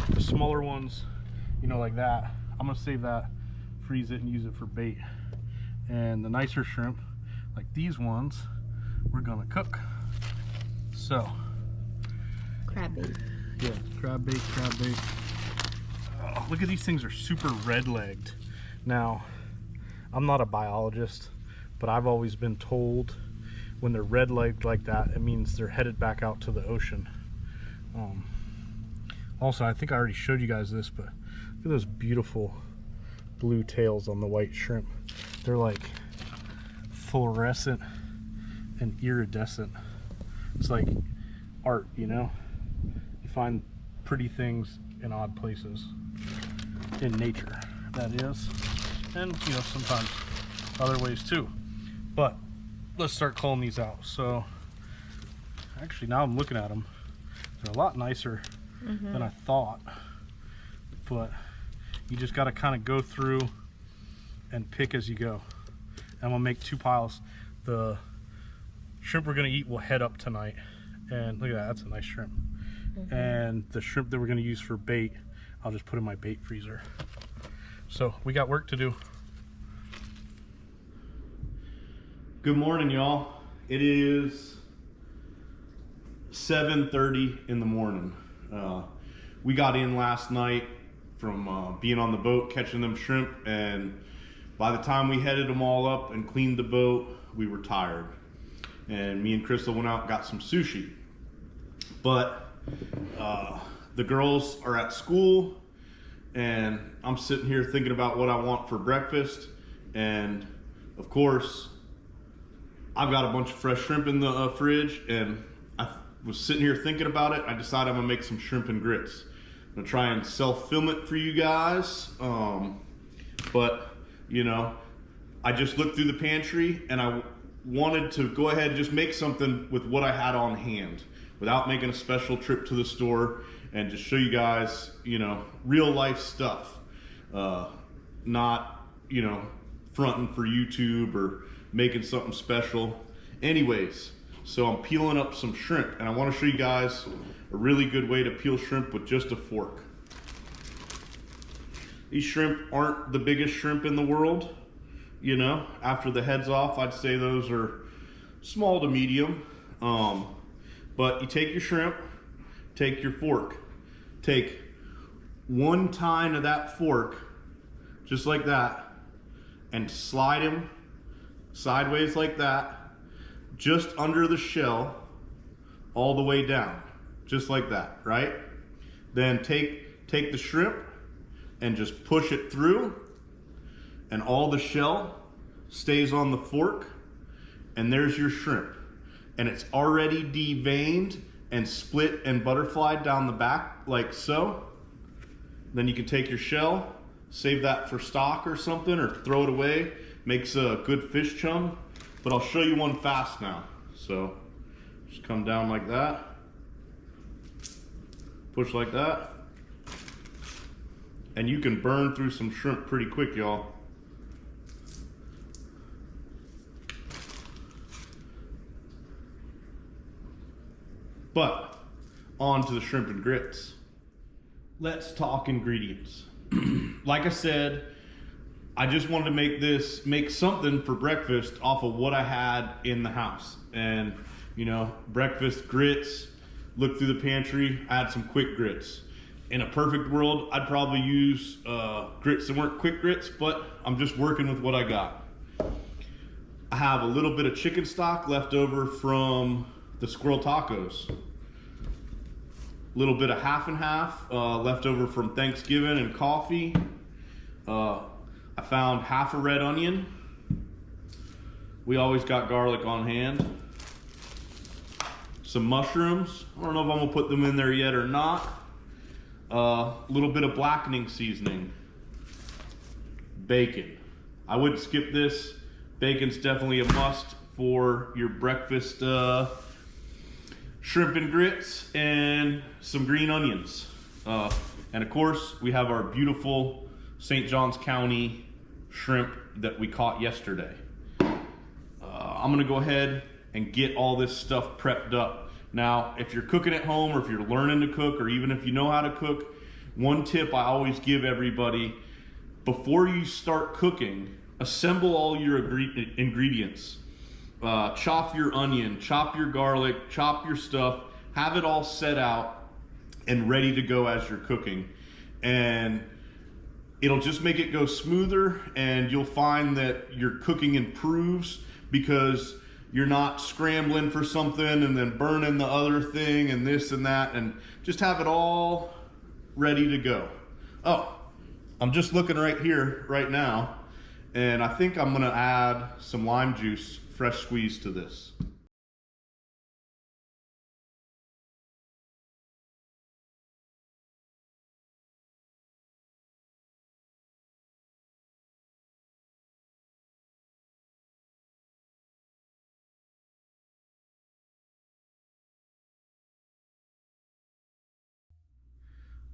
The smaller ones, you know, like that, I'm gonna save that, freeze it, and use it for bait. And the nicer shrimp, like these ones, we're gonna cook. So, Crab bait. yeah, crab bait, crab bait. Oh, look at these things, are super red-legged. Now, I'm not a biologist, but I've always been told when they're red-legged like that, it means they're headed back out to the ocean. Also, I think I already showed you guys this, but look at those beautiful blue tails on the white shrimp. They're like fluorescent and iridescent. It's like art, you know? You find pretty things in odd places. In nature, that is. And, you know, sometimes other ways too. But let's start culling these out. So actually, now I'm looking at them, they're a lot nicer than I thought. But you just got to kind of go through and pick as you go. And I'm gonna make 2 piles. The shrimp we're gonna eat will head up tonight, and look at that, that's a nice shrimp. And the shrimp that we're gonna use for bait, I'll just put in my bait freezer. So we got work to do. Good morning, y'all. It is 7:30 in the morning. We got in last night from being on the boat catching them shrimp, and by the time we headed them all up and cleaned the boat, we were tired. And me and Crystal went out and got some sushi. But the girls are at school, and I'm sitting here thinking about what I want for breakfast. And of course, I've got a bunch of fresh shrimp in the fridge, and I was sitting here thinking about it. I decided I'm gonna make some shrimp and grits. I'm gonna try and self-film it for you guys. But you know, I just looked through the pantry, and I wanted to go ahead and just make something with what I had on hand without making a special trip to the store, and just show you guys, you know, real life stuff. Not, you know, fronting for YouTube or making something special. Anyways, so I'm peeling up some shrimp, and I want to show you guys a really good way to peel shrimp with just a fork. These shrimp aren't the biggest shrimp in the world, you know. After the head's off, I'd say those are small to medium. But you take your shrimp, take your fork, take 1 tine of that fork, just like that, and slide him sideways like that, just under the shell, all the way down, just like that, right? Then take the shrimp and just push it through, and all the shell stays on the fork, and there's your shrimp. And it's already deveined and split and butterflied down the back like so. Then you can take your shell, save that for stock or something, or throw it away. Makes a good fish chum. But I'll show you one fast now. So just come down like that, push like that, and you can burn through some shrimp pretty quick, y'all. But on to the shrimp and grits. Let's talk ingredients. Like I said, I just wanted to make something for breakfast off of what I had in the house. And you know, breakfast grits, look through the pantry, add some quick grits. In a perfect world, I'd probably use grits that weren't quick grits, but I'm just working with what I got. I have a little bit of chicken stock left over from the squirrel tacos. A little bit of half and half left over from Thanksgiving and coffee. I found half a red onion. We always got garlic on hand. Some mushrooms. I don't know if I'm gonna put them in there yet or not. A little bit of blackening seasoning. Bacon. I wouldn't skip this. Bacon's definitely a must for your breakfast shrimp and grits, and some green onions. And of course, we have our beautiful St. Johns County shrimp that we caught yesterday. I'm gonna go ahead and get all this stuff prepped up. Now, if you're cooking at home, or if you're learning to cook, or even if you know how to cook, one tip I always give everybody: before you start cooking, assemble all your ingredients. Chop your onion, chop your garlic, chop your stuff, have it all set out and ready to go as you're cooking. And it'll just make it go smoother, and you'll find that your cooking improves because you're not scrambling for something and then burning the other thing and this and that, and just have it all ready to go. Oh, I'm just looking right here right now, and I think I'm gonna add some lime juice, fresh squeeze, to this.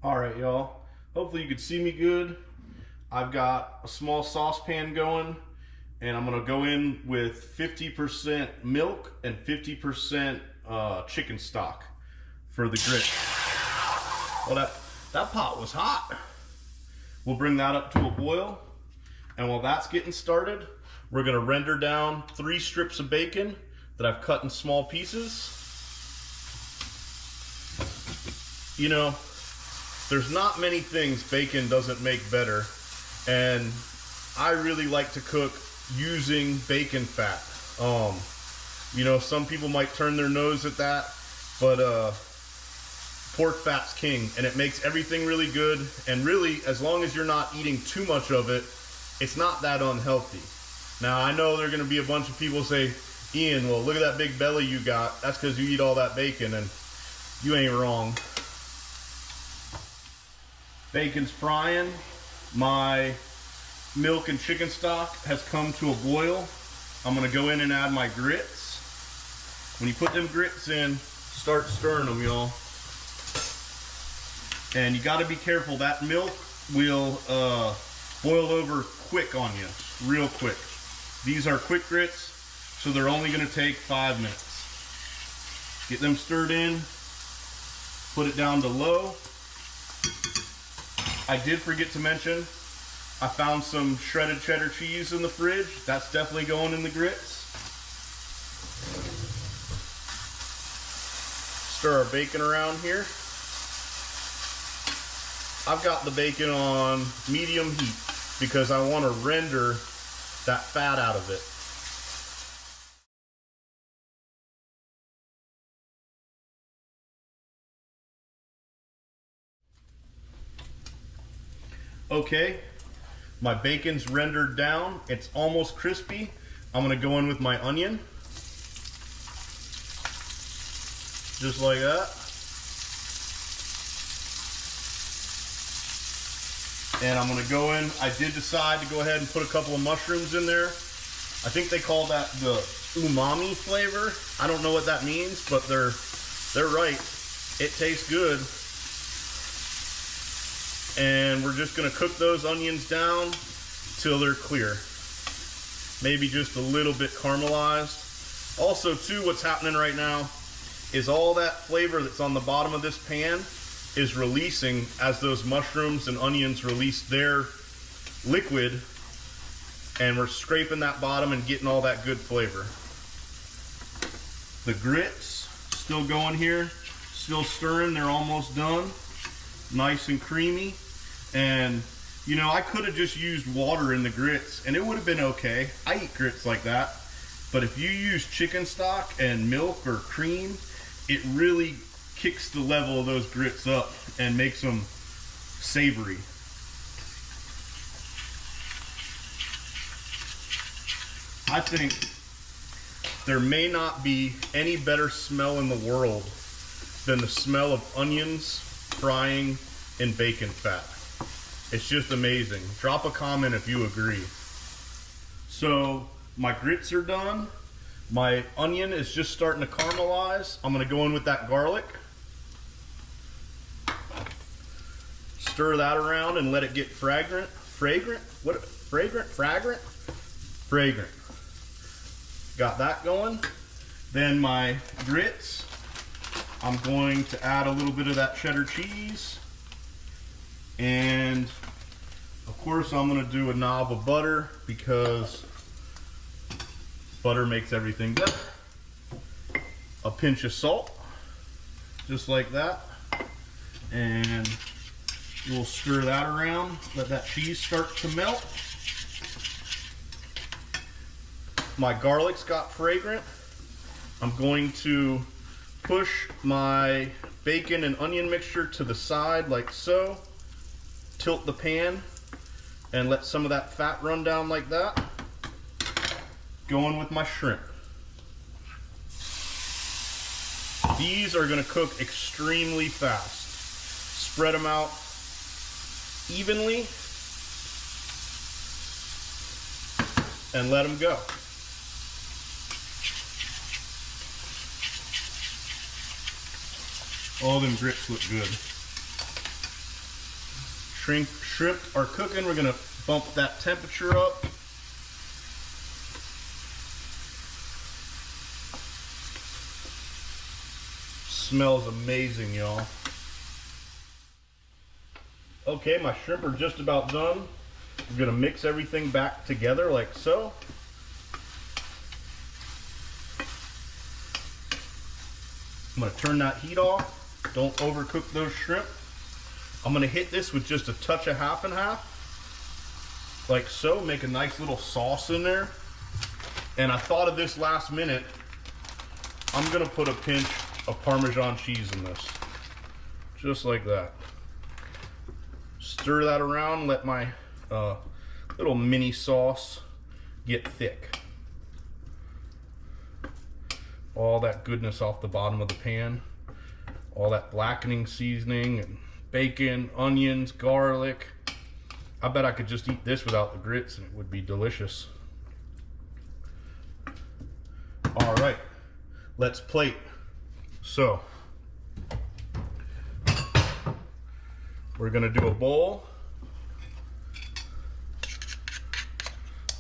All right, y'all. Hopefully you can see me good. I've got a small saucepan going, and I'm gonna go in with 50% milk and 50% chicken stock for the grit. Well, that pot was hot. We'll bring that up to a boil, and while that's getting started, we're gonna render down 3 strips of bacon that I've cut in small pieces. You know, there's not many things bacon doesn't make better, and I really like to cook using bacon fat. You know, some people might turn their nose at that, but pork fat's king, and it makes everything really good. And really, as long as you're not eating too much of it, it's not that unhealthy. Now, I know there are gonna be a bunch of people say, Ian, well, look at that big belly you got. That's because you eat all that bacon, and you ain't wrong. Bacon's frying. My milk and chicken stock has come to a boil. I'm gonna go in and add my grits. When you put them grits in, start stirring them, y'all. And you gotta be careful, that milk will boil over quick on you, real quick. These are quick grits, so they're only gonna take 5 minutes. Get them stirred in, put it down to low. I did forget to mention, I found some shredded cheddar cheese in the fridge. That's definitely going in the grits. Stir our bacon around here. I've got the bacon on medium heat because I want to render that fat out of it. Okay, My bacon's rendered down. It's almost crispy. I'm gonna go in with my onion. Just like that. And I'm gonna go in, I did decide to go ahead and put a couple of mushrooms in there. I think they call that the umami flavor. I don't know what that means, but they're right. It tastes good. And we're just gonna cook those onions down till they're clear. Maybe just a little bit caramelized. Also too, what's happening right now is all that flavor that's on the bottom of this pan is releasing as those mushrooms and onions release their liquid, and we're scraping that bottom and getting all that good flavor. The grits still going here, still stirring, they're almost done. Nice and creamy. And you know, I could have just used water in the grits and it would have been okay. I eat grits like that. But if you use chicken stock and milk or cream, it really kicks the level of those grits up and makes them savory. I think there may not be any better smell in the world than the smell of onions frying in bacon fat. It's just amazing. Drop a comment if you agree. So my grits are done. My onion is just starting to caramelize. I'm gonna go in with that garlic. Stir that around and let it get fragrant. Got that going. Then my grits, I'm going to add a little bit of that cheddar cheese. And of course I'm gonna do a knob of butter because butter makes everything good. A pinch of salt, just like that. And we'll stir that around, let that cheese start to melt. My garlic's got fragrant. I'm going to push my bacon and onion mixture to the side like so. Tilt the pan and let some of that fat run down like that. Going with my shrimp. These are gonna cook extremely fast. Spread them out evenly and let them go. All them grits look good. Shrimp are cooking. We're gonna bump that temperature up. Smells amazing, y'all. Okay, my shrimp are just about done. I'm gonna mix everything back together like so. I'm gonna turn that heat off. Don't overcook those shrimp. I'm gonna hit this with just a touch of half and half, like so. Make a nice little sauce in there. And I thought of this last minute. I'm gonna put a pinch of Parmesan cheese in this, just like that. Stir that around, let my little mini sauce get thick. All that goodness off the bottom of the pan, all that blackening seasoning and bacon, onions, garlic. I bet I could just eat this without the grits and it would be delicious. All right, let's plate. So we're gonna do a bowl.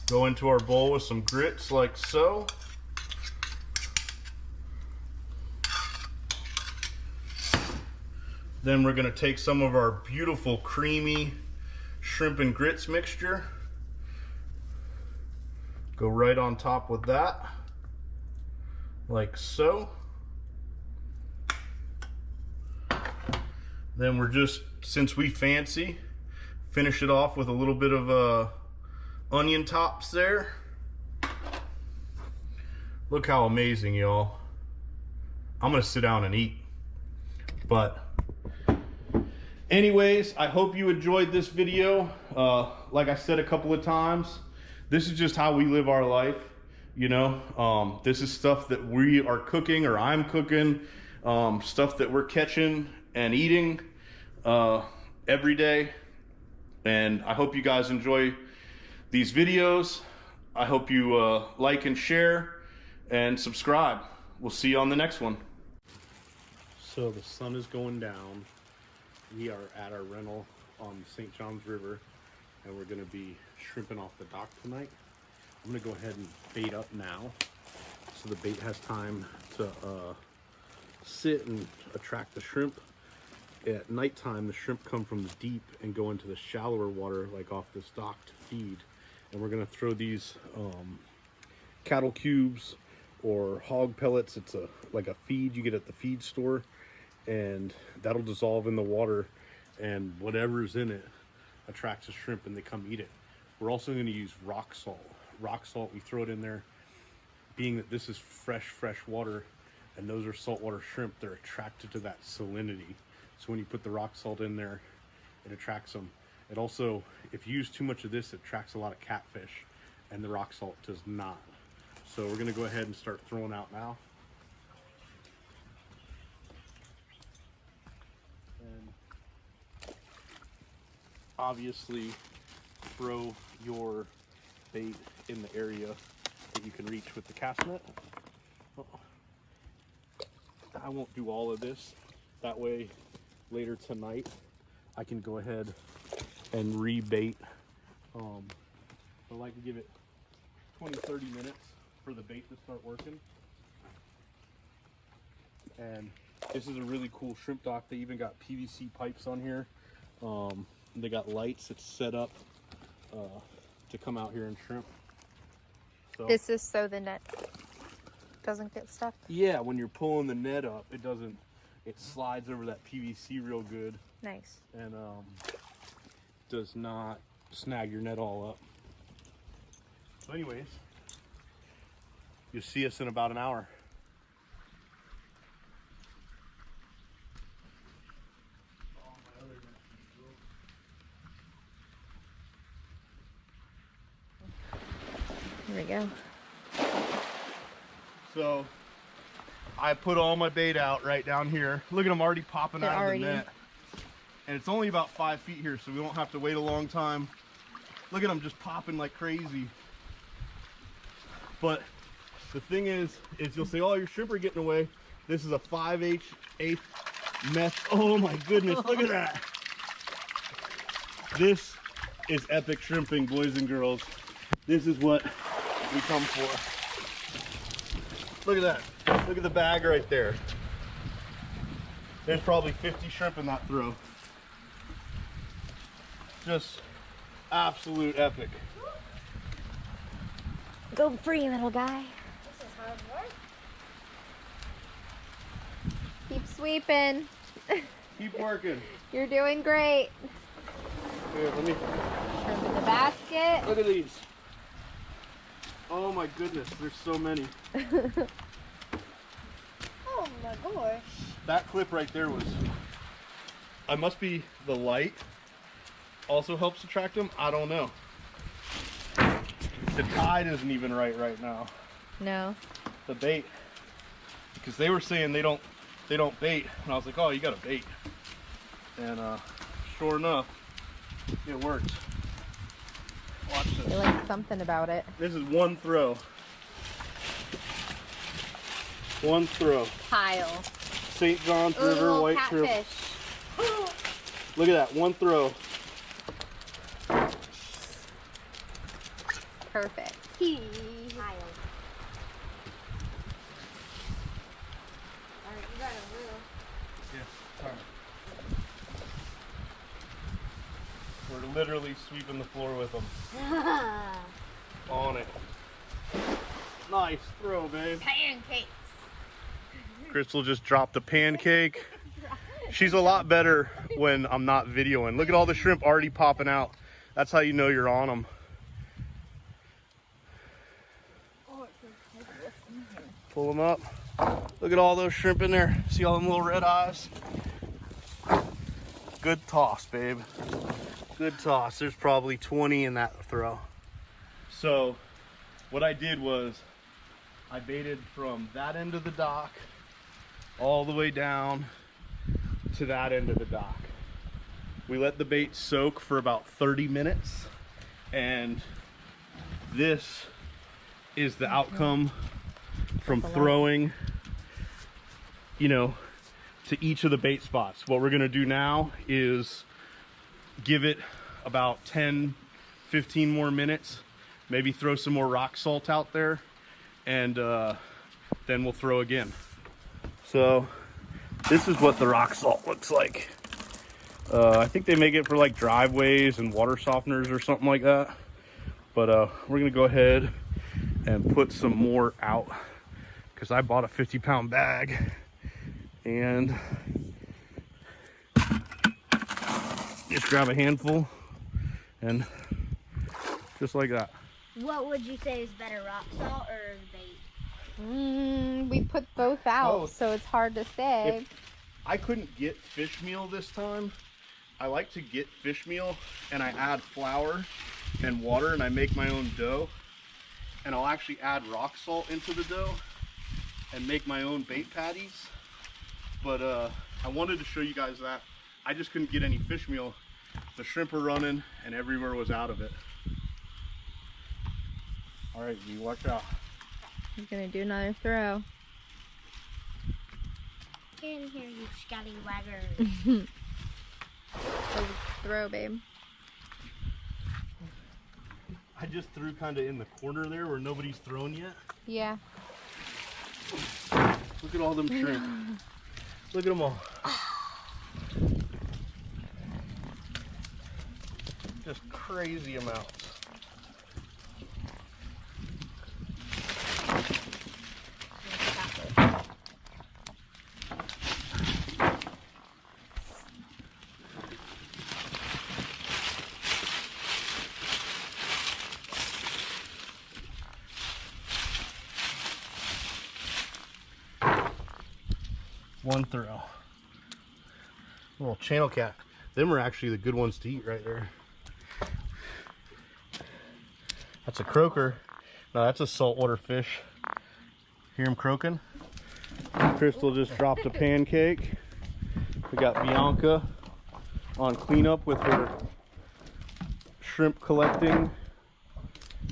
Go into our bowl with some grits like so. Then we're gonna take some of our beautiful creamy shrimp and grits mixture. Go right on top with that, like so. Then we're just, since we fancy, finish it off with a little bit of onion tops there. Look how amazing, y'all. I'm gonna sit down and eat. But Anyways, I hope you enjoyed this video. Like I said a couple of times, this is just how we live our life. You know, this is stuff that we are cooking, or I'm cooking, stuff that we're catching and eating every day. And I hope you guys enjoy these videos. I hope you like and share and subscribe. We'll see you on the next one. So the sun is going down. We are at our rental on St. Johns River, and we're gonna be shrimping off the dock tonight. I'm gonna go ahead and bait up now, so the bait has time to sit and attract the shrimp. At nighttime, the shrimp come from the deep and go into the shallower water, like off this dock, to feed. And we're gonna throw these cattle cubes or hog pellets. It's like a feed you get at the feed store, and that'll dissolve in the water, and whatever's in it attracts the shrimp and they come eat it. We're also gonna use rock salt. Rock salt, we throw it in there, being that this is fresh water, and those are saltwater shrimp. They're attracted to that salinity. So when you put the rock salt in there, it attracts them. It also, if you use too much of this, it attracts a lot of catfish, and the rock salt does not. So we're gonna go ahead and start throwing out now. And obviously throw your bait in the area that you can reach with the cast net. I won't do all of this. That way later tonight I can go ahead and rebait. I like to give it 20-30 minutes for the bait to start working. And this is a really cool shrimp dock. They even got PVC pipes on here. They got lights. It's set up to come out here and shrimp. So, This is so the net doesn't get stuck. yeah, when you're pulling the net up, it slides over that PVC real good. Nice. And does not snag your net all up. So anyways, you'll see us in about an hour. Here we go. So I put all my bait out right down here. Look at them already popping They're out of already- the net. And it's only about 5 feet here, so we won't have to wait a long time. Look at them just popping like crazy. But the thing is you'll say, oh, your shrimp are getting away. This is a 5/8 mesh. Oh my goodness, look at that. This is epic shrimping, boys and girls. This is what we come for. Look at that. Look at the bag right there. There's probably 50 shrimp in that throw. Just absolute epic. Go free, little guy. This is hard work. Keep sweeping. Keep working. You're doing great. Here, let me Shrimp in the basket. look at these. Oh my goodness, there's so many. Oh my gosh. That clip right there was, I must be the light also helps attract them. I don't know. The tide isn't even right now. No. The bait, because they were saying they don't bait, and I was like, oh, you got a bait. And sure enough, it works. Watch I this. like something about it. This is one throw. One throw. Pile. St. Johns Ooh, River little white shrimp. catfish. Look at that, one throw. Perfect. Alright, you got a reel. Yeah, sorry. We're literally sweeping the floor with them. On it. Nice throw, babe. Pancakes. Crystal just dropped a pancake. She's a lot better when I'm not videoing. Look at all the shrimp already popping out. That's how you know you're on them. Pull them up. Look at all those shrimp in there. See all them little red eyes? Good toss, babe. Good toss. There's probably 20 in that throw. So what I did was I baited from that end of the dock all the way down to that end of the dock. We let the bait soak for about 30 minutes, and this is the outcome from throwing, you know, to each of the bait spots. What we're gonna do now is give it about 10, 15 more minutes, maybe throw some more rock salt out there, and then we'll throw again. So this is what the rock salt looks like. I think they make it for like driveways and water softeners or something like that. But we're gonna go ahead and put some more out because I bought a 50-pound bag, and just grab a handful and just like that. What would you say is better, rock salt or bait? We put both out, Both. so it's hard to say. If I couldn't get fish meal this time, I like to get fish meal and I add flour and water and I make my own dough, and I'll actually add rock salt into the dough and make my own bait patties. But I wanted to show you guys that I just couldn't get any fish meal. The shrimp are running and everywhere was out of it. All right, you watch out. He's gonna do another throw. Get in here, you scallywagger. Throw, babe. I just threw kind of in the corner there where nobody's thrown yet. Yeah. Look at all them shrimp. Look at them all. Just crazy amounts. One throw. Little channel cat. Them are actually the good ones to eat right there. That's a croaker. No, that's a saltwater fish. Hear him croaking? Crystal just dropped a pancake. We got Bianca on cleanup with her shrimp collecting.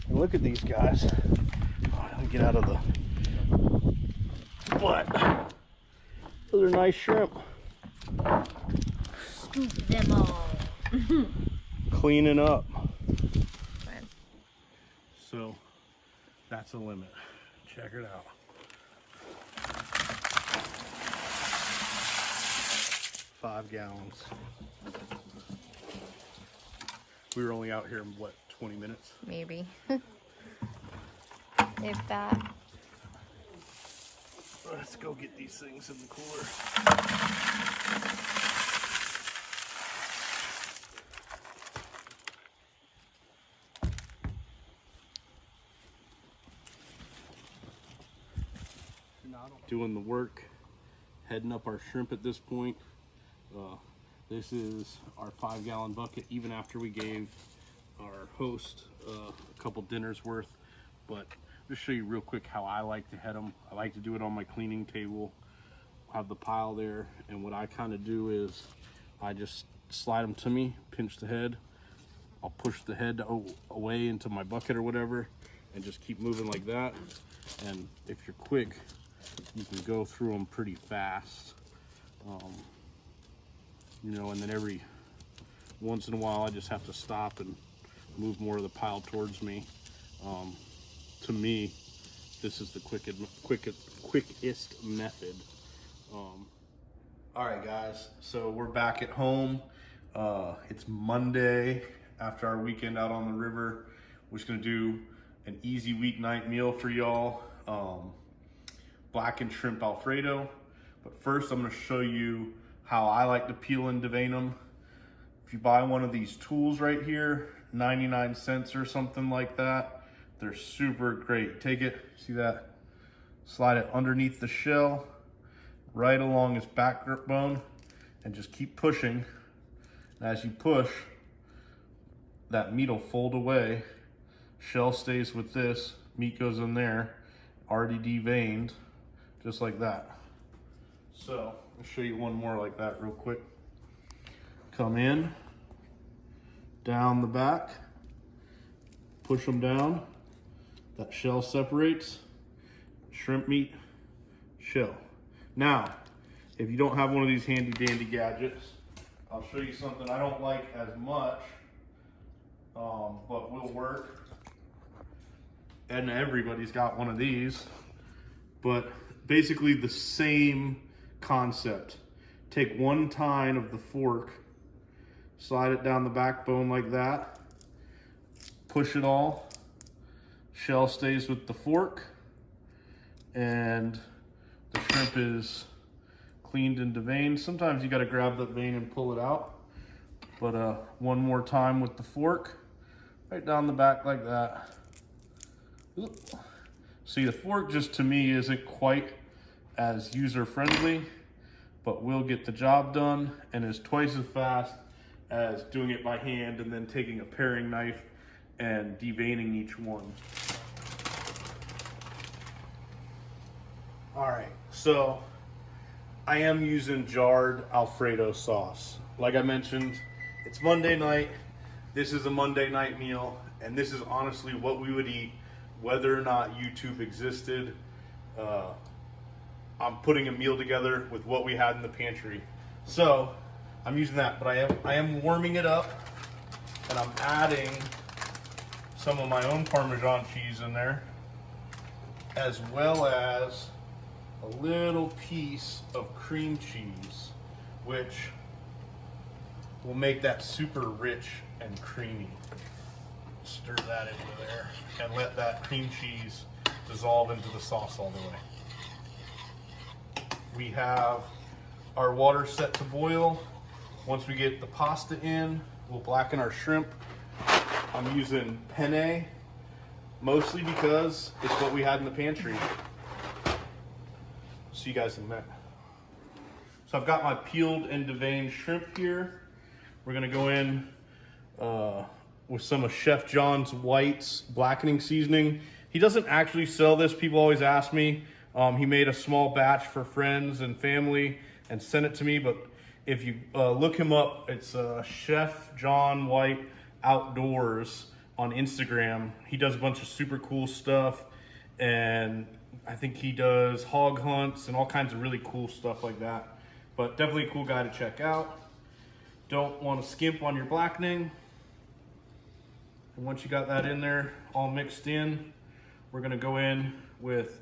And look at these guys. Oh, let me get out of the butt. Those are nice shrimp. Scoop them all. Cleaning up. So that's a limit. Check it out. 5 gallons. We were only out here in what, 20 minutes? Maybe. If that. Let's go get these things in the cooler. Doing the work, heading up our shrimp at this point. This is our 5-gallon bucket, even after we gave our host a couple dinners worth. But just show you real quick how I like to head them. I like to do it on my cleaning table. Have the pile there, and what I kind of do is I just slide them to me, pinch the head. I'll push the head away into my bucket or whatever, and just keep moving like that. And if you're quick, you can go through them pretty fast. You know, and then every once in a while I just have to stop and move more of the pile towards me. To me, this is the quickest method. All right, guys, so we're back at home. It's Monday after our weekend out on the river. We're just gonna do an easy weeknight meal for y'all. Blackened shrimp alfredo. But first I'm gonna show you how I like to peel and devein them. If you buy one of these tools right here, 99 cents or something like that, they're super great. Take it, see that? Slide it underneath the shell, right along its backbone, and just keep pushing As you push, that meat will fold away. Shell stays with this, meat goes in there, already deveined, just like that. So, I'll show you one more like that real quick. Come in, down the back, push them down, that shell separates, shrimp meat, shell. Now, if you don't have one of these handy dandy gadgets, I'll show you something I don't like as much, but will work. And everybody's got one of these, but basically the same concept. Take one tine of the fork, slide it down the backbone like that, push it all, shell stays with the fork, and the shrimp is cleaned and deveined. Sometimes you gotta grab that vein and pull it out, but one more time with the fork, right down the back like that. Oop. See, the fork just to me isn't quite as user-friendly, but will get the job done and is twice as fast as doing it by hand and then taking a paring knife and deveining each one. All right, so I am using jarred Alfredo sauce. Like I mentioned, it's Monday night. This is a Monday night meal, and this is honestly what we would eat whether or not YouTube existed. I'm putting a meal together with what we had in the pantry. So I'm using that, but I am warming it up, and I'm adding some of my own Parmesan cheese in there, as well as a little piece of cream cheese, which will make that super rich and creamy. Stir that into there and let that cream cheese dissolve into the sauce all the way. We have our water set to boil. Once we get the pasta in, we'll blacken our shrimp. I'm using penne, mostly because it's what we had in the pantry. See you guys in a minute. So I've got my peeled and deveined shrimp here. We're gonna go in with some of Chef John's White's blackening seasoning. He doesn't actually sell this. People always ask me. He made a small batch for friends and family and sent it to me, but if you look him up, it's Chef John White Outdoors on Instagram. He does a bunch of super cool stuff, and I think he does hog hunts and all kinds of really cool stuff like that. But definitely a cool guy to check out. Don't want to skimp on your blackening. And once you got that in there, all mixed in, we're gonna go in with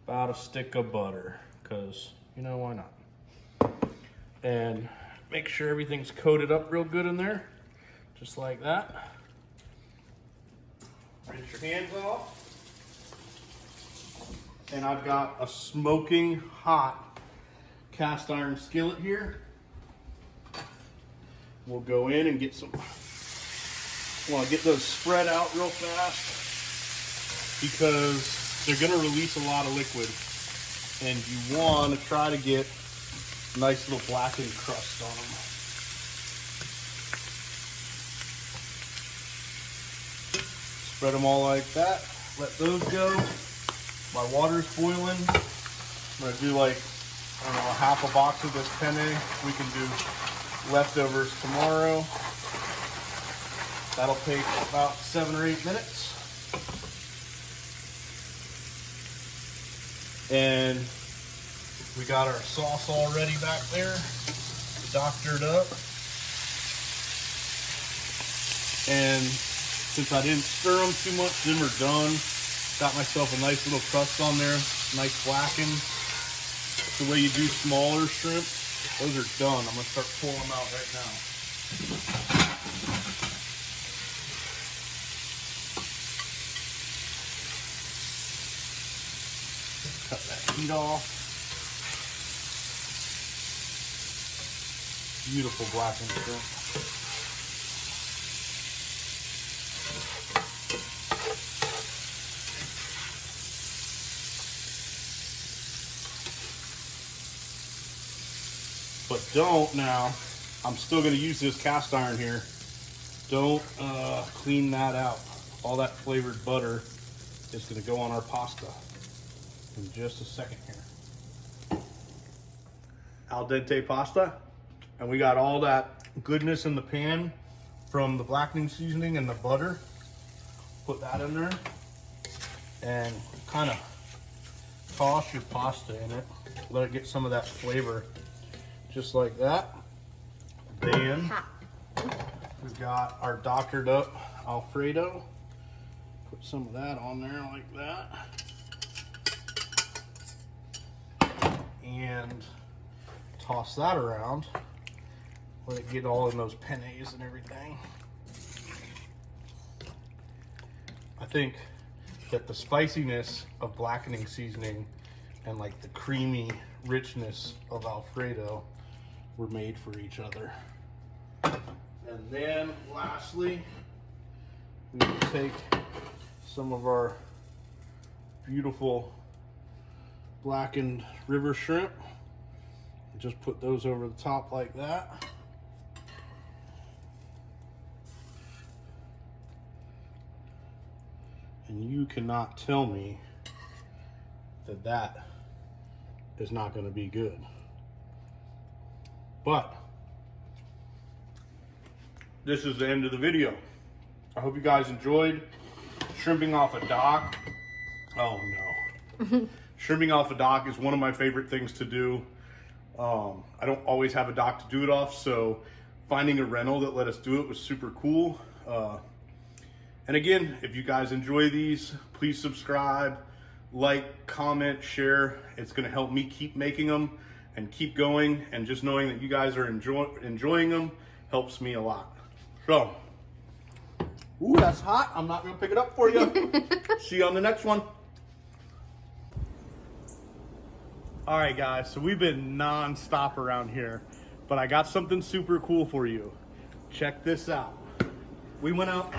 about a stick of butter, because, you know, why not? And make sure everything's coated up real good in there, just like that. Rinse your hands off. And I've got a smoking hot cast iron skillet here. We'll go in and get some, want to get those spread out real fast because they're going to release a lot of liquid, and you want to try to get a nice little blackened crust on them. Spread them all like that. Let those go. My water's boiling. I'm going to do like, I don't know, half a box of this penne. We can do leftovers tomorrow. That'll take about 7 or 8 minutes. And we got our sauce all ready back there, doctored up. And since I didn't stir them too much, them are done. Got myself a nice little crust on there, nice blackened. The way you do smaller shrimp, those are done. I'm gonna start pulling them out right now. Cut that heat off. Beautiful blackened shrimp. But don't now I'm still gonna use this cast iron here. Don't clean that out. All that flavored butter is gonna go on our pasta in just a second here. Al dente pasta, and we got all that goodness in the pan from the blackening seasoning and the butter. Put that in there and kind of toss your pasta in it. Let it get some of that flavor, just like that. Then we've got our doctored up alfredo. Put some of that on there like that. And toss that around. Let it get all in those pennes and everything. I think that the spiciness of blackening seasoning and like the creamy richness of alfredo were made for each other. And then lastly, we will take some of our beautiful blackened river shrimp and just put those over the top like that. And you cannot tell me that that is not going to be good. But this is the end of the video. I hope you guys enjoyed shrimping off a dock. Oh no. Shrimping off a dock is one of my favorite things to do. I don't always have a dock to do it off, so finding a rental that let us do it was super cool. And again, if you guys enjoy these, please subscribe, like, comment, share. It's gonna help me keep making them and keep going, and just knowing that you guys are enjoying them helps me a lot. So, ooh, that's hot. I'm not gonna pick it up for you. See you on the next one. All right, guys, so we've been non-stop around here, but I got something super cool for you. Check this out. We went out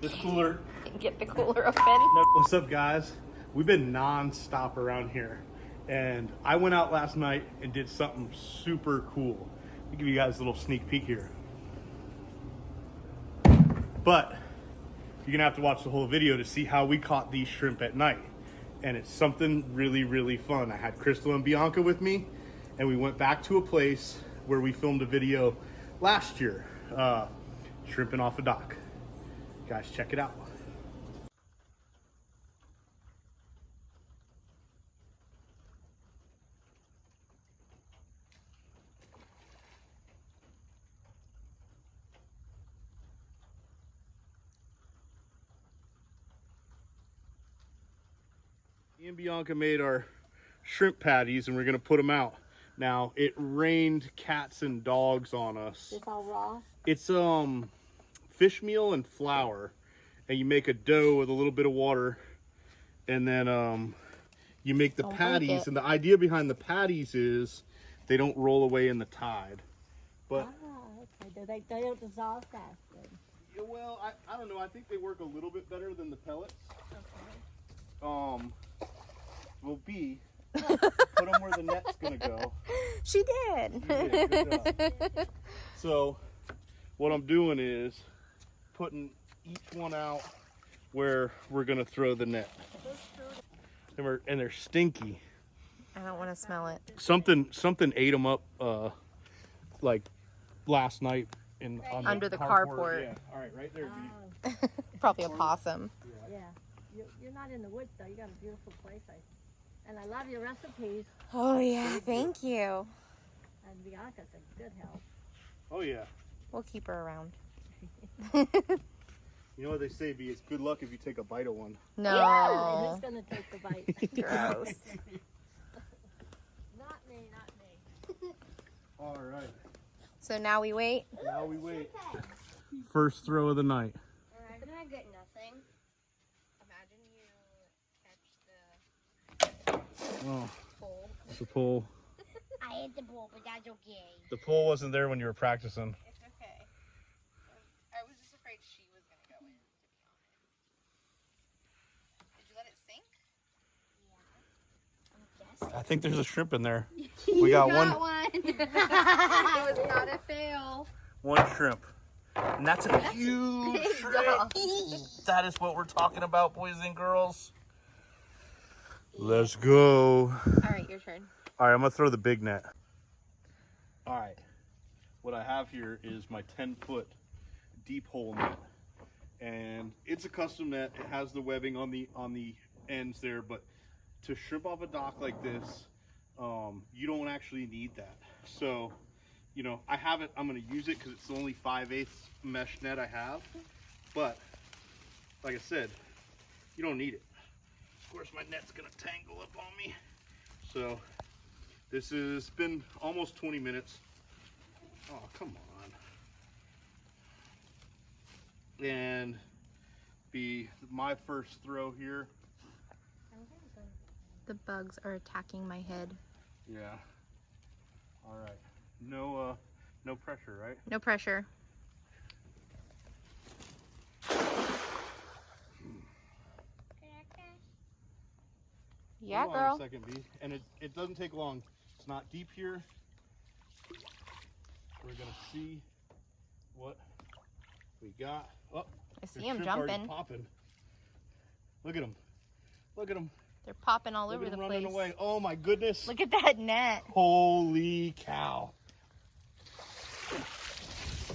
this cooler. Get the cooler open. What's up, guys? We've been non-stop around here, and I went out last night and did something super cool. I'll give you guys a little sneak peek here. But you're gonna have to watch the whole video to see how we caught these shrimp at night. And it's something really, really fun. I had Crystal and Bianca with me, and we went back to a place where we filmed a video last year, shrimping off a dock. Guys, check it out. Me and Bianca made our shrimp patties, and we're gonna put them out. Now, it rained cats and dogs on us. It's all raw. It's fish meal and flour, and you make a dough with a little bit of water, and then you make the patties. And the idea behind the patties is they don't roll away in the tide. But okay. They don't dissolve fast then. yeah, well, I don't know. I think they work a little bit better than the pellets. Okay. Will be put them where the net's gonna go. She did. You did. Good job. So what I'm doing is putting each one out where we're gonna throw the net. And they're stinky. I don't want to smell it. Something ate them up like last night Under the carport. Yeah. All right there. Probably a possum. Yeah. You're not in the woods though. You got a beautiful place. And I love your recipes. Oh yeah, thank you. And Bianca's a good help. Oh yeah. We'll keep her around. You know what they say, B? It's good luck if you take a bite of one. No. Yeah, who's gonna take the bite? Gross. Not me. All right. So now we wait. Now we wait. First throw of the night. I'm gonna get nothing. Imagine you catch the Oh, pole. it's a pole. I hit the ball, but that's okay. The pole wasn't there when you were practicing. It's okay. I was just afraid she was going to go in, to be honest. Did you let it sink? Yeah. I'm guessing. I think there's a shrimp in there. We got one. It was not a fail. one shrimp. And that's a huge Big shrimp. dog. That is what we're talking about, boys and girls. Let's go. All right, your turn. All right, I'm gonna throw the big net. All right, what I have here is my 10-foot deep hole net, and it's a custom net. It has the webbing on the ends there, but to shrimp off a dock like this, you don't actually need that. So, you know, I have it. I'm gonna use it because it's the only 5/8 mesh net I have. But like I said, you don't need it. Of course, my net's gonna tangle up on me. So this has been almost 20 minutes. Oh, come on. And be my first throw here. The bugs are attacking my head. Yeah. All right. No pressure, right? No pressure. Yeah, Hold on girl. a second, B. And it doesn't take long. It's not deep here. We're gonna see what we got. Oh, I see the him shrimp already jumping. popping. Look at him. Look at him. They're popping all Look over at the him running place. away. Oh my goodness. Look at that net. Holy cow.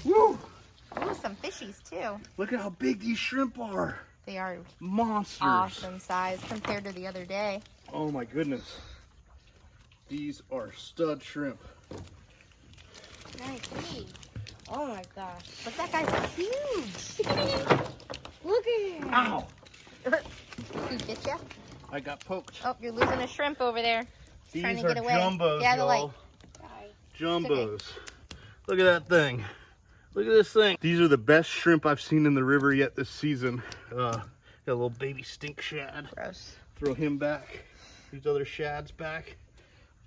Woo! Ooh, some fishies too. Look at how big these shrimp are. They are Monsters. awesome size compared to the other day. Oh my goodness. These are stud shrimp. Nice. Oh my gosh. But that guy's huge. Look at him. Ow! He get ya? I got poked. Oh, you're losing a shrimp over there. These trying to are get away. jumbos, Yeah, the y'all. light. Sorry. Jumbos. Look at that thing. Look at this thing. These are the best shrimp I've seen in the river yet this season. Got a little baby stink shad. Gross. Throw him back. These other shads back.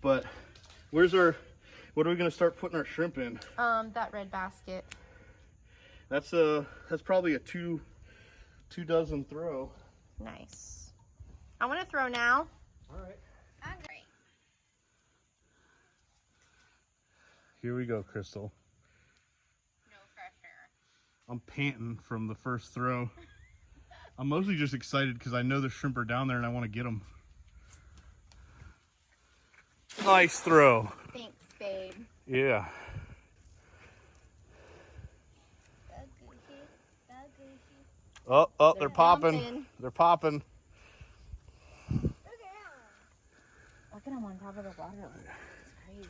But where's our, what are we gonna start putting our shrimp in? That red basket. That's probably a two dozen throw. Nice. I want to throw now. All right. I'm great. Here we go, Crystal. No pressure. I'm panting from the first throw. I'm mostly just excited because I know the shrimp are down there and I want to get them. Nice throw. Thanks, babe. Yeah. Oh, they're popping. jumping. They're popping. Look at him on top of the water. It's crazy.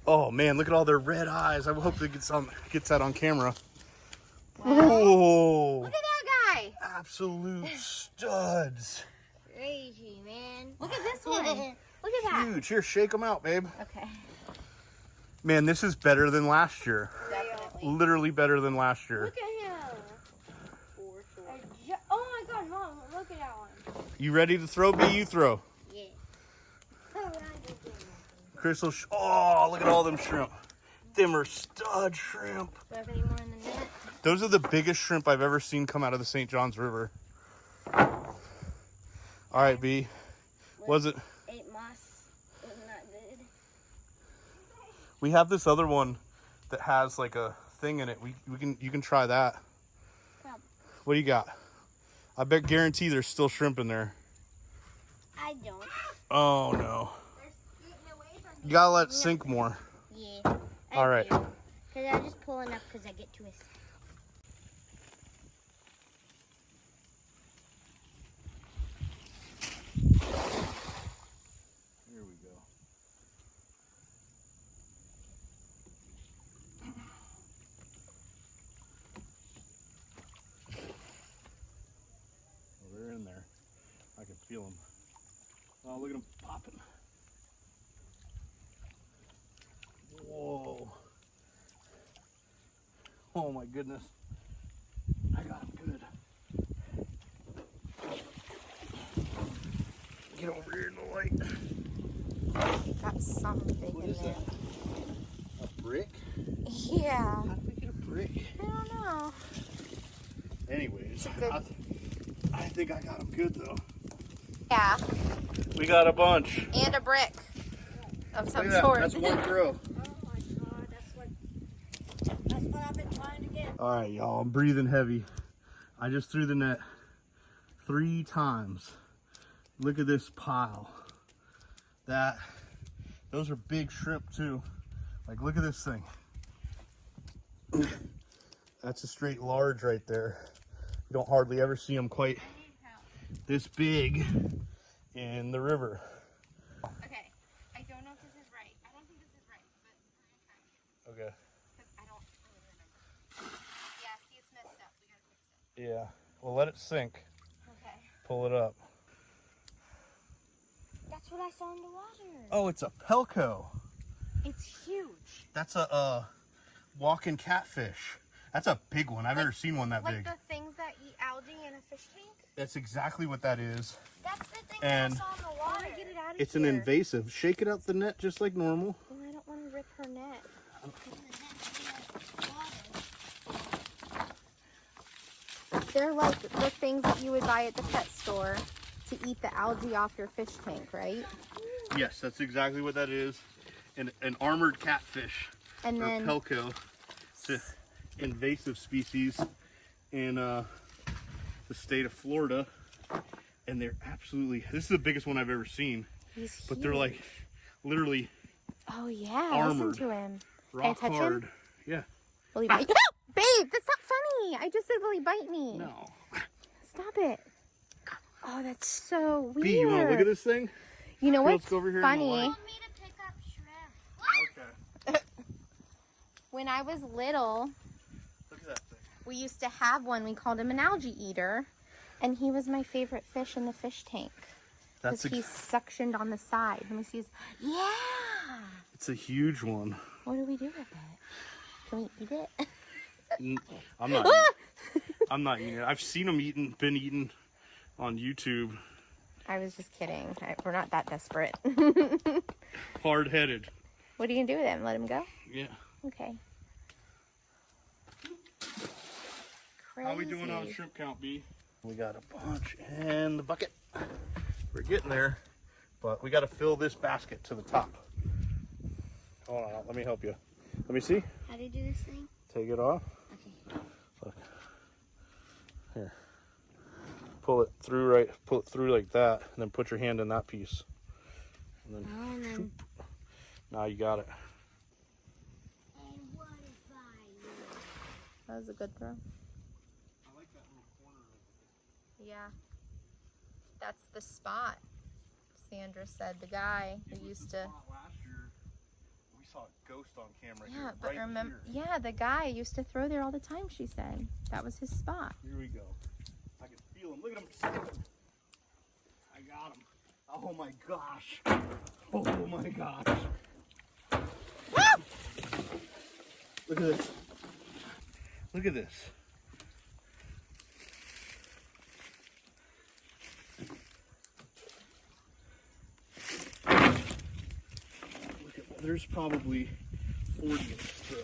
Oh man, look at all their red eyes. I hope they gets that on camera. Whoa. Look at that guy. Absolute studs. Crazy, man. Look at this one. Look at that. Huge. Here, shake them out, babe. Okay. Man, this is better than last year. Definitely. Literally better than last year. Look at him. For sure. Oh my god, Mom, look at that one. You ready to throw, B? You throw. Yeah. Crystal, oh, look at all them shrimp. Them are stud shrimp. Do I have any more in the net? Those are the biggest shrimp I've ever seen come out of the St. Johns River. All right, B. Was it? 8 moss. Was not good. We have this other one that has like a thing in it. You can try that. Come. What do you got? I bet guarantee there's still shrimp in there. I don't. Oh no. You gotta let it sink more. Yeah. All right. Because I just pull enough because I get to a. Here we go. Well, they're in there. I can feel them. Oh, look at them popping. Whoa. Oh my goodness. I got him good. Get over here in the light. Got something big What in is there. that? A brick? Yeah. How did we get a brick? I don't know. Anyways, Good. I think I got him good though. Yeah. We got a bunch. And a brick. of Look some at that. sort. That's one throw. Oh my god, that's what I've been trying to get. All right, y'all, I'm breathing heavy. I just threw the net 3 times. Look at this pile. Those are big shrimp too. Like, look at this thing. That's a straight large right there. You don't hardly ever see them quite this big in the river. Okay, I don't know if this is right. I don't think this is right, but we're gonna try it. Okay. Because I don't really remember. Yeah, see, it's messed up. We gotta fix it. Yeah. Well, let it sink. Okay. Pull it up. That's what I saw in the water. Oh, it's a pelco. It's huge. That's a walking catfish. That's a big one. I've never seen one that Like big. the things that eat algae in a fish tank? That's exactly what that is. That's the thing And that I saw in the water. Get it out of It's an invasive. Shake it out the net just like normal. Oh, I don't want to rip her net. They're like the things that you would buy at the pet store to eat the algae off your fish tank, right? Yes, that's exactly what that is. An armored catfish, And or then pelco. It's an invasive species in the state of Florida. And they're absolutely, this is the biggest one I've ever seen. he's But they're like literally oh yeah, armored. listen to him. rock touch him? hard. Yeah. Will he bite? No, babe, that's not funny. I just said, will he bite me? No. Stop it. Oh, that's so weird. B, you want to look at this thing? You know Here, what's let's go over here in the funny? light. Want me to pick up shrimp? Okay. When I was little, Look at that thing. we used to have one. We called him an algae eater. And he was my favorite fish in the fish tank. That's Because he's suctioned on the side. Let me see his... Yeah! it's a huge one. What do we do with it? Can we eat it? I'm not. I'm not eating it. I've seen them been eaten on YouTube. I was just kidding. We're not that desperate. Hard-headed. What are you going to do with him? Let him go? Yeah. Okay. Crazy. How we doing on shrimp count, B? We got a bunch in the bucket. We're getting there, but we got to fill this basket to the top. Hold on, let me help you. Let me see. How do you do this thing? Take it off. Okay. Look. Here. Pull it through like that, and then put your hand in that piece. And then, Oh, and then... now you got it. And what if I... That was a good throw. I like that little corner of Yeah. That's the spot. Sandra said the guy who used to... Last year, we saw a ghost on camera. Yeah, here, but right remember... here. Yeah, the guy used to throw there all the time, she said. That was his spot. Here we go. I can feel him. Look at him. I got him. Oh my gosh. Oh my gosh. Look at this. Look at this. Look at, there's probably 40 in this throw.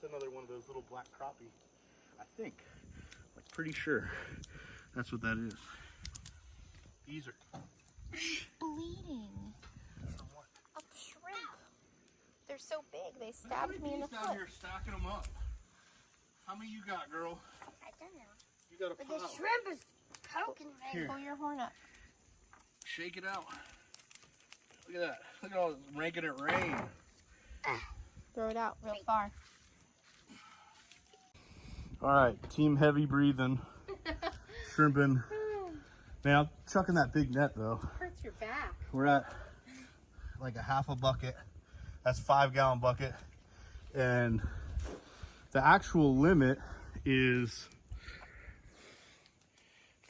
Another one of those little black crappie, I think. Like, pretty sure that's what that is. These are Bleeding. A shrimp. They're so big, they stabbed me in the down foot. here stacking them up. How many you got, girl? I don't know. You got a But pile. the shrimp is poking me. Here. Pull your horn up. Shake it out. Look at that. Look at all this raking it rain. Throw it out real far. All right, team heavy breathing, shrimping. Man, I'm chucking that big net though. Hurts your back. We're at like a half a bucket. That's 5 gallon bucket. And the actual limit is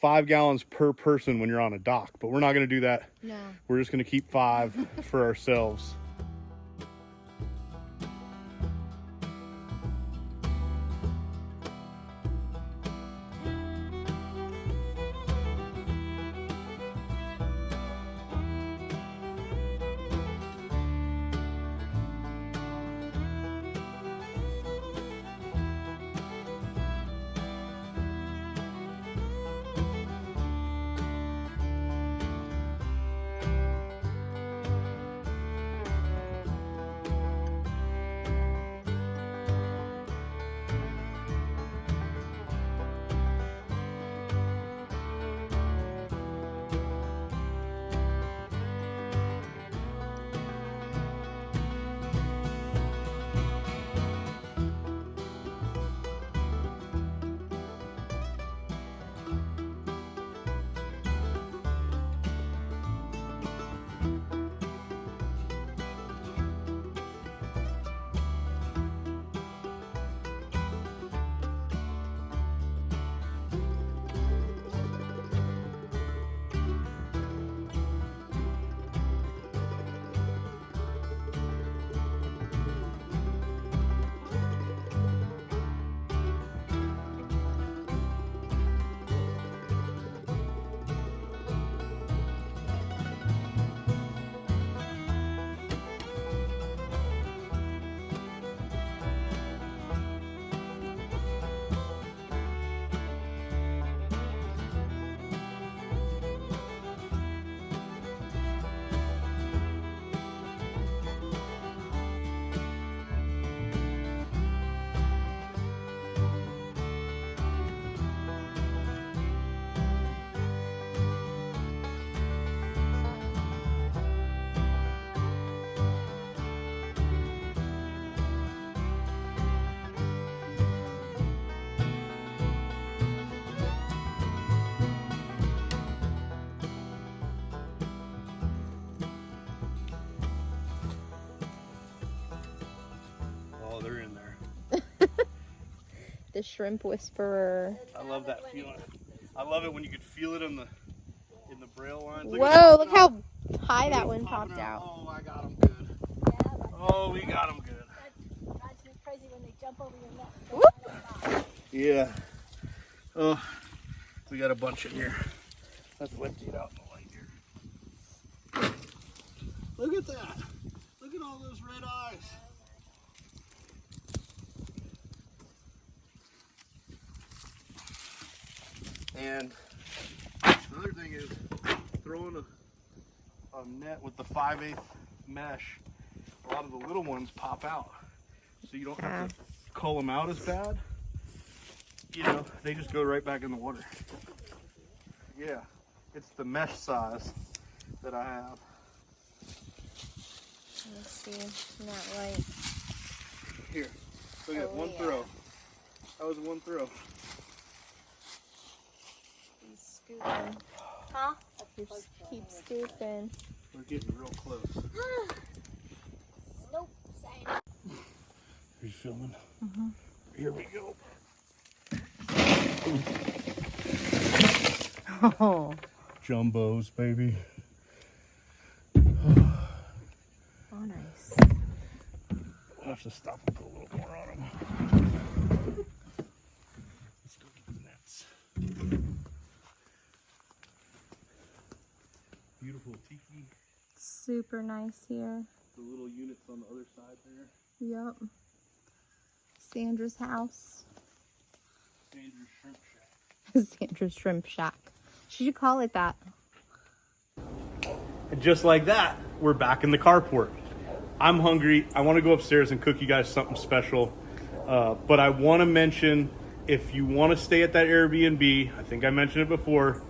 5 gallons per person when you're on a dock, but we're not gonna do that. No. We're just gonna keep 5 for ourselves. The shrimp whisperer. I love that feeling. I love it when you could feel it in the braille lines. Whoa, look how high that one popped out. Oh, I got him good. Oh, we got him good. Drives me crazy when they jump over your neck. Whoop. Yeah. Oh, we got a bunch in here. Let's empty it out in the light here. Look at that. Look at all those red eyes. And another thing is throwing a net with the 5/8 mesh. A lot of the little ones pop out, so you don't have to cull them out as bad. You know, they just go right back in the water. Yeah, it's the mesh size that I have. Let's see, not light. Here, look at one throw. That was one throw. He's scooping. Huh? Keep scooping. We're getting real close. Nope. Same. Are you filming? Mm-hmm. Here we go. Oh. Jumbos, baby. Oh, nice. I'll have to stop and put a little more on them. Let's go get the nets. Beautiful tiki. Super nice here. The little units on the other side there. Yep. Sandra's house. Sandra's Shrimp Shack. Sandra's Shrimp Shack. Should you call it that? And just like that, we're back in the carport. I'm hungry. I want to go upstairs and cook you guys something special. But I want to mention, if you want to stay at that Airbnb, I think I mentioned it before,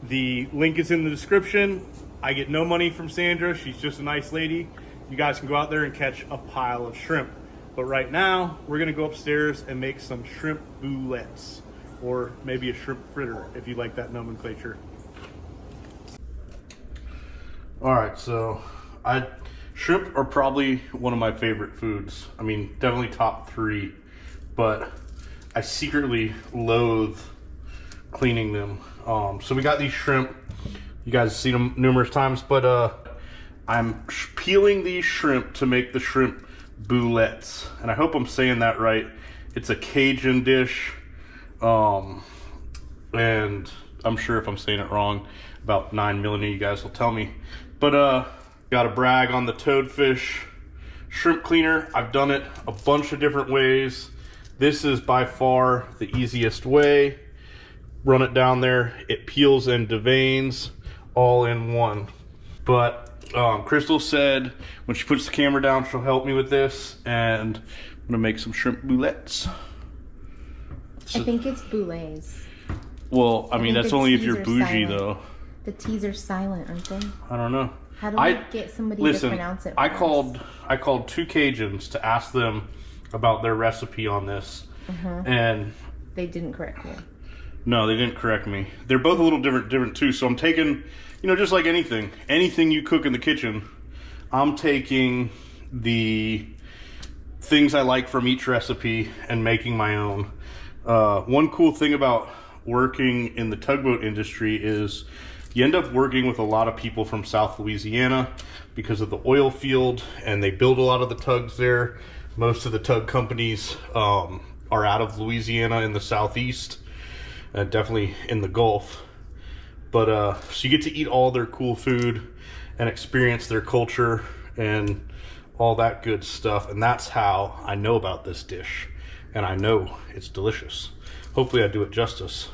the link is in the description. I get no money from Sandra. She's just a nice lady. You guys can go out there and catch a pile of shrimp. But right now, we're going to go upstairs and make some shrimp boulettes, or maybe a shrimp fritter, if you like that nomenclature. All right, so shrimp are probably one of my favorite foods. I mean, definitely top 3, but I secretly loathe cleaning them. So we got these shrimp. You guys have seen them numerous times, but I'm peeling these shrimp to make the shrimp boulettes, and I hope I'm saying that right. It's a Cajun dish, and I'm sure if I'm saying it wrong, about 9 million of you guys will tell me. But gotta brag on the Toadfish shrimp cleaner. I've done it a bunch of different ways. This is by far the easiest way. Run it down there, it peels and deveins all in one. But Crystal said when she puts the camera down, she'll help me with this, and I'm gonna make some shrimp boulettes. I think it's boulets. Well, I mean, that's only if you're bougie, though. The T's are silent, aren't they? I don't know. How do we get somebody to pronounce it? I called 2 Cajuns to ask them about their recipe on this, and they didn't correct you. No, they didn't correct me. They're both a little different too. So I'm taking, you know, just like anything you cook in the kitchen, I'm taking the things I like from each recipe and making my own. One cool thing about working in the tugboat industry is you end up working with a lot of people from South Louisiana because of the oil field, and they build a lot of the tugs there. Most of the tug companies are out of Louisiana in the southeast, definitely in the Gulf. But so you get to eat all their cool food and experience their culture and all that good stuff. And that's how I know about this dish, and I know it's delicious. Hopefully I do it justice.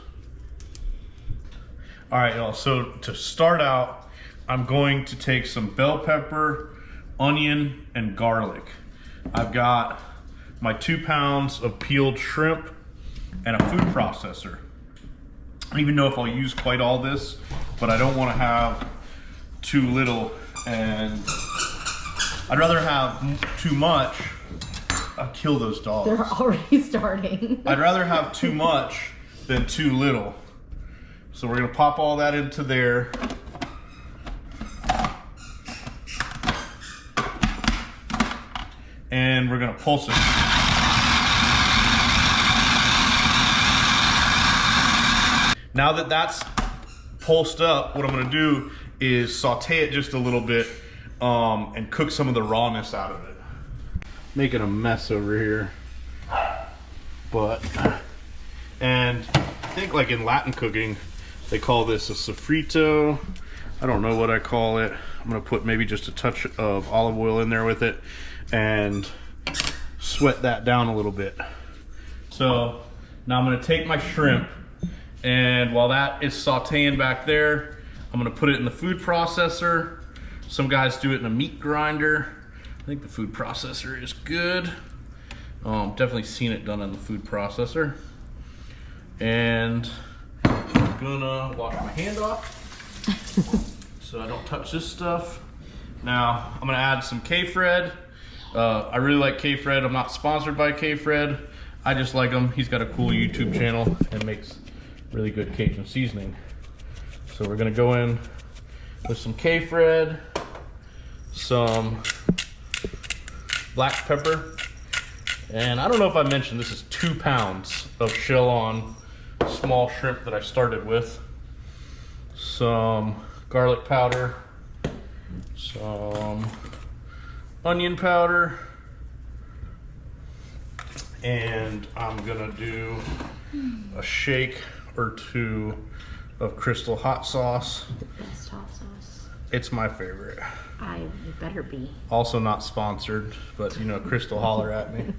All right, y'all, so to start out, I'm going to take some bell pepper, onion, and garlic. I've got my 2 pounds of peeled shrimp and a food processor. I don't even know if I'll use quite all this, but I don't want to have too little, and I'd rather have too much. I'll kill those dogs. They're already starting. I'd rather have too much than too little. So we're gonna pop all that into there. And we're gonna pulse it. Now that that's pulsed up, what I'm gonna do is saute it just a little bit and cook some of the rawness out of it. Making a mess over here. And I think like in Latin cooking, they call this a sofrito. I don't know what I call it. I'm gonna put maybe just a touch of olive oil in there with it and sweat that down a little bit. So now I'm gonna take my shrimp, and while that is sauteing back there, I'm gonna put it in the food processor. Some guys do it in a meat grinder. I think the food processor is good. Definitely seen it done in the food processor. And I'm gonna wash my hand off so I don't touch this stuff. Now I'm gonna add some K-Fred. I really like K-Fred. I'm not sponsored by K-Fred. I just like him. He's got a cool YouTube channel and makes really good Cajun seasoning. So we're gonna go in with some K-Fred, some black pepper, and I don't know if I mentioned this is 2 pounds of shell-on small shrimp that I started with. Some garlic powder, some onion powder, and I'm gonna do a shake or two of Crystal hot sauce. Best hot sauce. It's my favorite. It better be. Also not sponsored, but you know, Crystal, holler at me.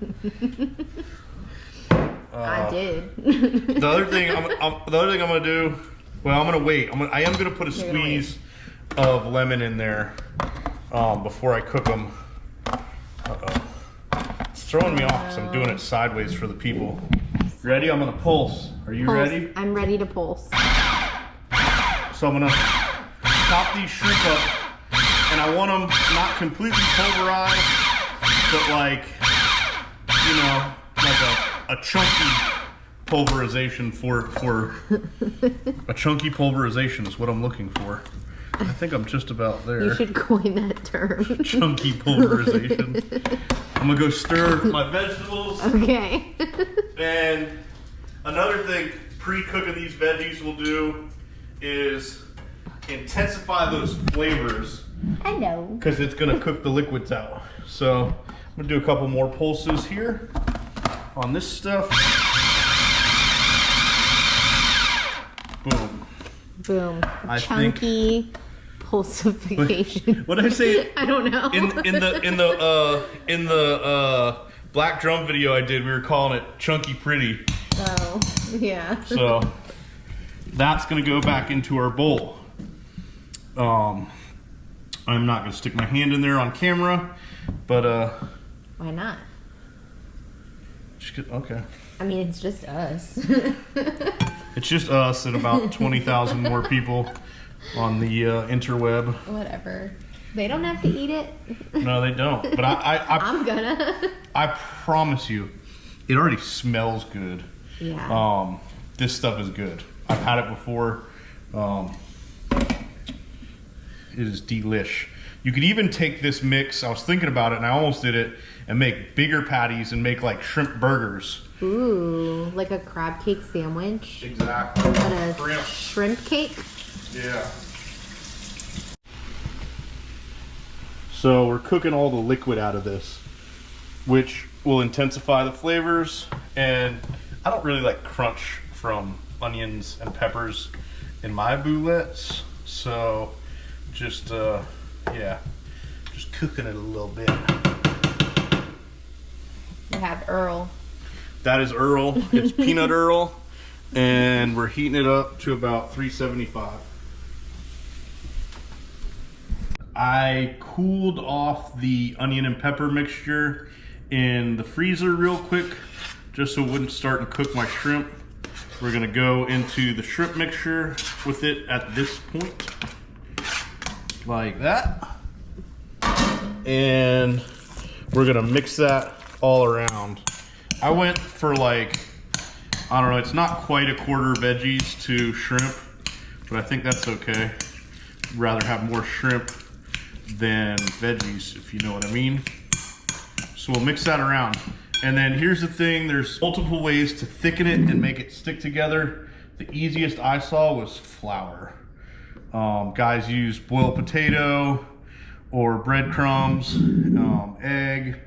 I did. The other thing I'm gonna do, well, I'm gonna wait. I am gonna put a squeeze of lemon in there before I cook them. It's throwing me off because I'm doing it sideways for the people. Ready? I'm gonna pulse. Are you ready? I'm ready to pulse. So I'm gonna chop these shrimp up, and I want them not completely pulverized, but like, you know, like a chunky pulverization for a chunky pulverization is what I'm looking for. I think I'm just about there. You should coin that term. Chunky pulverization. I'm gonna go stir my vegetables. Okay. And another thing pre-cooking these veggies will do is intensify those flavors. I know. Because it's gonna cook the liquids out. So I'm gonna do a couple more pulses here on this stuff. Boom. Boom. I Chunky pulsification. What did I say? I don't know. In the Black Drum video I did, we were calling it Chunky Pretty. Oh, yeah. So that's gonna go back into our bowl. I'm not gonna stick my hand in there on camera, but why not? Okay. I mean, it's just us. It's just us and about 20,000 more people on the interweb. Whatever. They don't have to eat it. No, they don't. But I'm gonna. I promise you, it already smells good. Yeah. This stuff is good. I've had it before. It is delish. You could even take this mix, I was thinking about it and I almost did it, and make bigger patties and make like shrimp burgers. Ooh, like a crab cake sandwich. Exactly. But a shrimp cake? Yeah. So we're cooking all the liquid out of this, which will intensify the flavors. And I don't really like crunch from onions and peppers in my boulettes. So just, yeah, just cooking it a little bit. We have Earl. That is Earl. It's peanut Earl. And we're heating it up to about 375. I cooled off the onion and pepper mixture in the freezer real quick, just so it wouldn't start and cook my shrimp. We're gonna go into the shrimp mixture with it at this point, like that. And we're gonna mix that all around. I went for like, I don't know, it's not quite a quarter veggies to shrimp, but I think that's okay. I'd rather have more shrimp than veggies, if you know what I mean. So we'll mix that around. And then here's the thing, there's multiple ways to thicken it and make it stick together. The easiest I saw was flour. Guys use boiled potato or breadcrumbs, egg,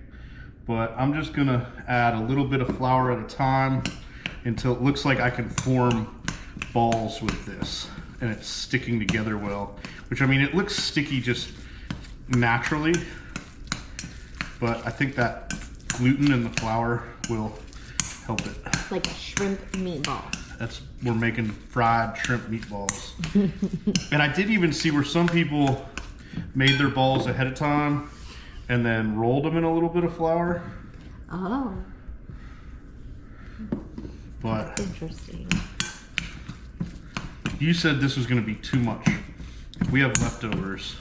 but I'm just gonna add a little bit of flour at a time until it looks like I can form balls with this and it's sticking together well, which I mean, it looks sticky just naturally, but I think that gluten in the flour will help it. Like a shrimp meatball. We're making fried shrimp meatballs. And I did even see where some people made their balls ahead of time and then rolled them in a little bit of flour. Oh. But that's interesting. You said this was gonna be too much. If we have leftovers,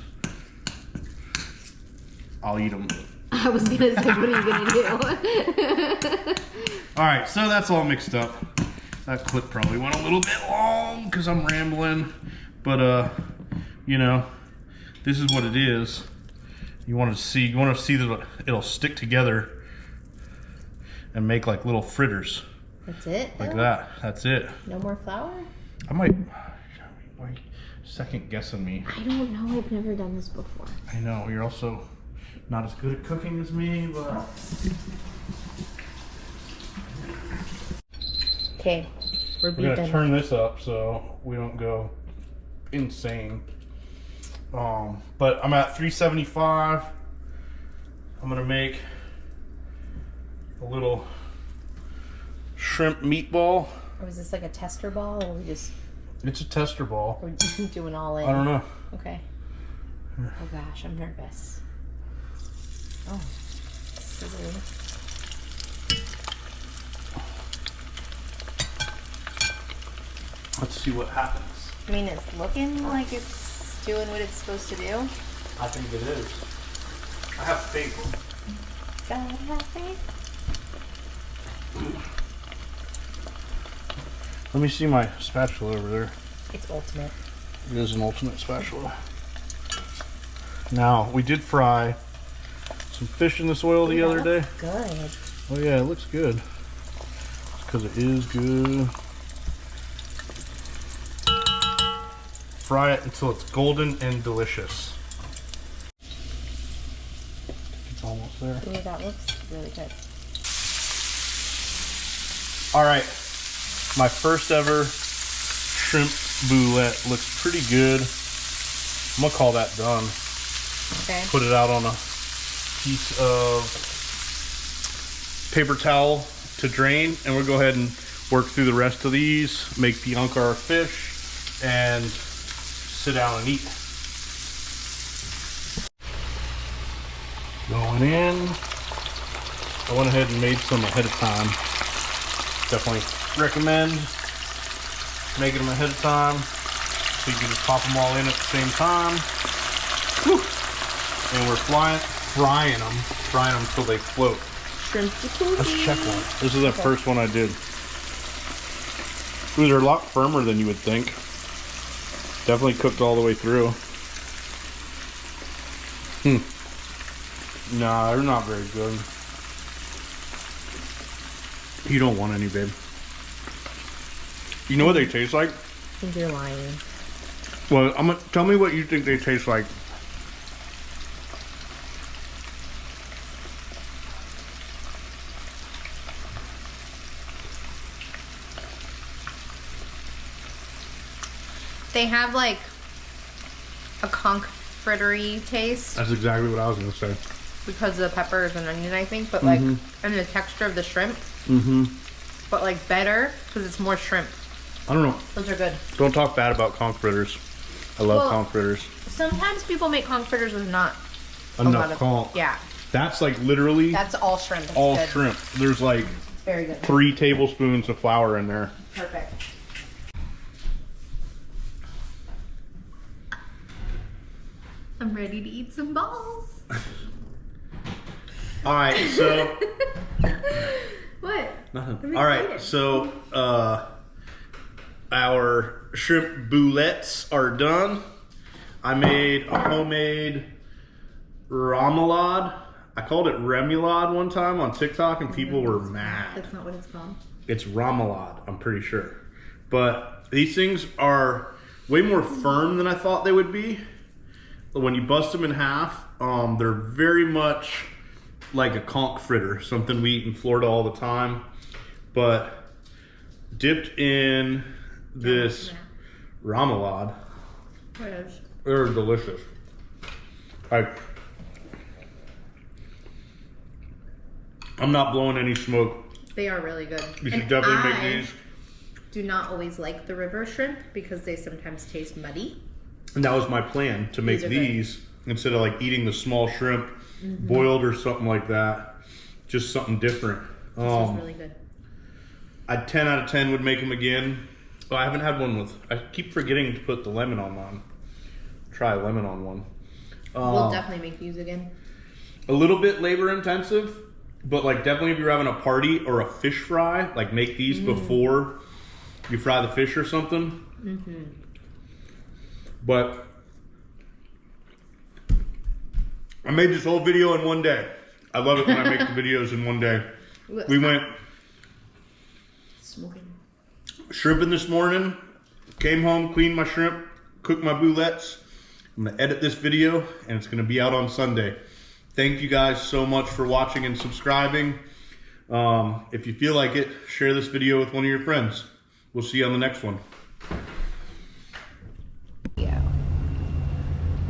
I'll eat them. I was gonna say, what are you gonna do? All right, so that's all mixed up. That clip probably went a little bit long because I'm rambling, but you know, this is what it is. You want to see that it'll stick together and make like little fritters. That's it? Like though? that. That's it. No more flour? I might. Why second guessing me? I don't know. I've never done this before. I know. You're also not as good at cooking as me, but. Okay. We're gonna beeping. turn this up so we don't go insane. But I'm at 375. I'm gonna make a little shrimp meatball. Or is this like a tester ball, or we just? It's a tester ball. We're doing all in. I don't know. Okay. Oh gosh, I'm nervous. Oh, sizzling. Let's see what happens. I mean, it's looking like it's doing what it's supposed to do. I think it is. I have faith. Gotta have faith. Let me see my spatula over there. It's ultimate. It is an ultimate spatula. Now, we did fry some fish in this oil the other day. Good. Oh yeah, it looks good. Because it is good. Fry it until it's golden and delicious. It's almost there. Ooh, that looks really good. All right, my first ever shrimp boulette looks pretty good. I'm gonna call that done. Okay. Put it out on a piece of paper towel to drain, and we'll go ahead and work through the rest of these, make Bianca our fish, and sit down and eat. Going in. I went ahead and made some ahead of time. Definitely recommend making them ahead of time so you can just pop them all in at the same time. Whew. And we're frying them until they float. Shrimp jacuzzi. Let's check one. This is the first one I did. Ooh, they're a lot firmer than you would think. Definitely cooked all the way through. Nah, they're not very good. You don't want any, babe. You know what they taste like? I think you're lying. Well, tell me what you think they taste like. They have like a conch frittery taste That's exactly what I was gonna say. because of the peppers and onion, I think, but like, and the texture of the shrimp. But like better because it's more shrimp. I don't know. Those are good. Don't talk bad about conch fritters. I love conch fritters. Sometimes people make conch fritters with not a Enough lot of conch. Yeah, That's like literally that's all shrimp. That's all good. shrimp. There's like Very good. 3 tablespoons of flour in there. Perfect. I'm ready to eat some balls. All right, so What? all right, so our shrimp boulettes are done. I made a homemade remoulade. I called it remoulade one time on TikTok, and people were mad. That's not what it's called. It's remoulade, I'm pretty sure. but these things are way more firm than I thought they would be. When you bust them in half, they're very much like a conch fritter, something we eat in Florida all the time, but dipped in this remoulade. They're delicious. I'm not blowing any smoke. They are really good. You should definitely make these. Do not always like the river shrimp because they sometimes taste muddy. And that was my plan, to make these instead of like eating the small shrimp boiled or something like that. Just something different. This is really good. I'd 10 out of 10 would make them again. But I haven't had one with, I keep forgetting to put the lemon on one. Try a lemon on one. We'll definitely make these again. A little bit labor intensive, but like definitely if you're having a party or a fish fry, like make these before you fry the fish or something. But I made this whole video in one day. I love it when I make the videos in one day. We went shrimping this morning, came home, cleaned my shrimp, cooked my boulettes. I'm gonna edit this video and it's gonna be out on Sunday. Thank you guys so much for watching and subscribing. If you feel like it, share this video with one of your friends. We'll see you on the next one. Yeah.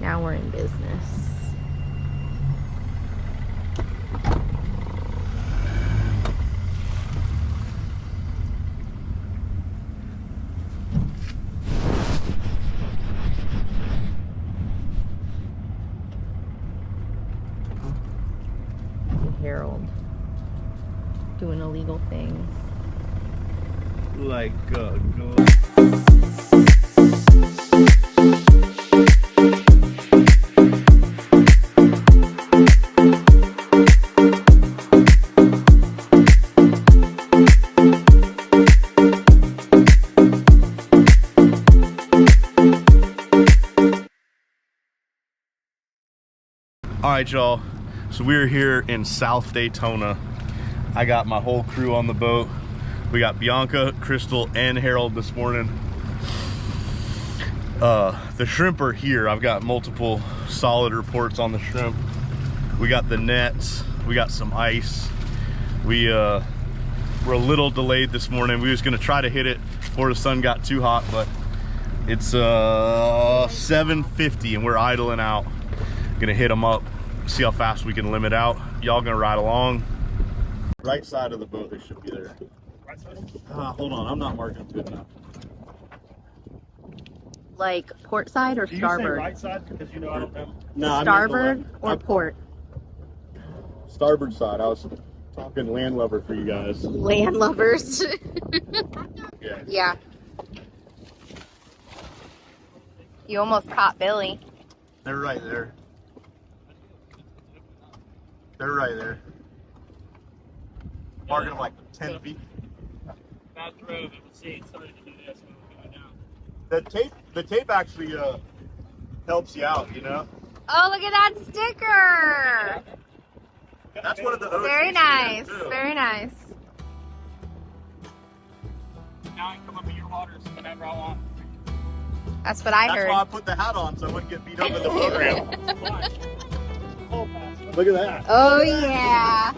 Now we're in business. Harold doing illegal things. Like All right, y'all. So we're here in South Daytona. I got my whole crew on the boat. We got Bianca, Crystal, and Harold this morning. The shrimp are here. I've got multiple solid reports on the shrimp. We got the nets. We got some ice. We're a little delayed this morning. We was gonna try to hit it before the sun got too hot, but it's 7:50 and we're idling out. Gonna hit them up, see how fast we can limit out. Y'all gonna ride along. Right side of the boat, they should be there. Right side? Hold on, I'm not marking them good enough. Like port side or starboard? You say right side because you know I don't know. No, Starboard or port? Starboard side. I was talking landlubber for you guys. Landlubbers. Yeah. Yeah. You almost caught Billy. They're right there. They're right there. Marking them like 10 feet. Bad throw, but we'll see. Somebody to do this when we're going down. The tape actually helps you out, you know? Oh, look at that sticker! That's one of the Very nice, very nice. Now I can come up in your waters whenever I want. That's what I That's heard. why I put the hat on so I wouldn't get beat up in the program. Look at that. Oh yeah.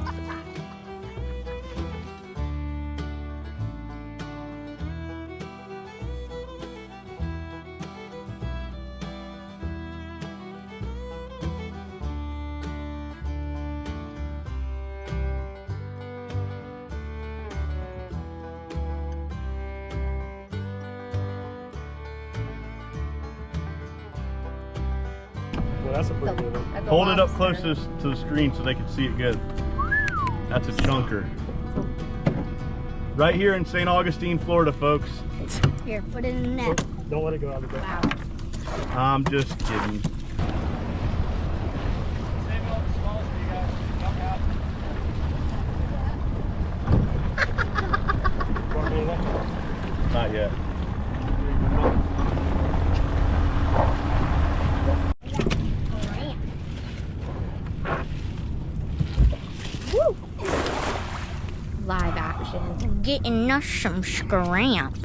Well, that's a pretty good one. That's a Hold it up lobster. closest to the screen so they can see it good. That's a chunker. Right here in St. Augustine, Florida, folks. Here, put it in the net. Don't let it go out of the boat. Wow. I'm just kidding. Save all the smalls for you guys. Knock out. Not yet. Woo! Live action. Getting us some scramp.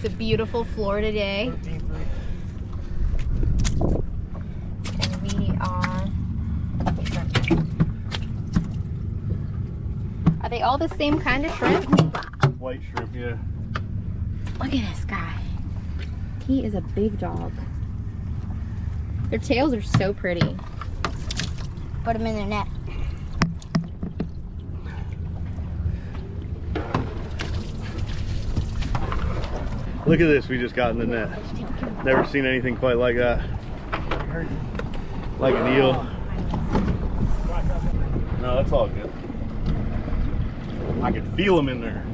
a beautiful Florida day. 13.3. And we are... Are they all the same kind of shrimp? White shrimp, yeah. Look at this guy. He is a big dog. Their tails are so pretty. Put them in their net. Look at this we just got in the net. Never seen anything quite like that. Like an eel. No, that's all good. I can feel them in there.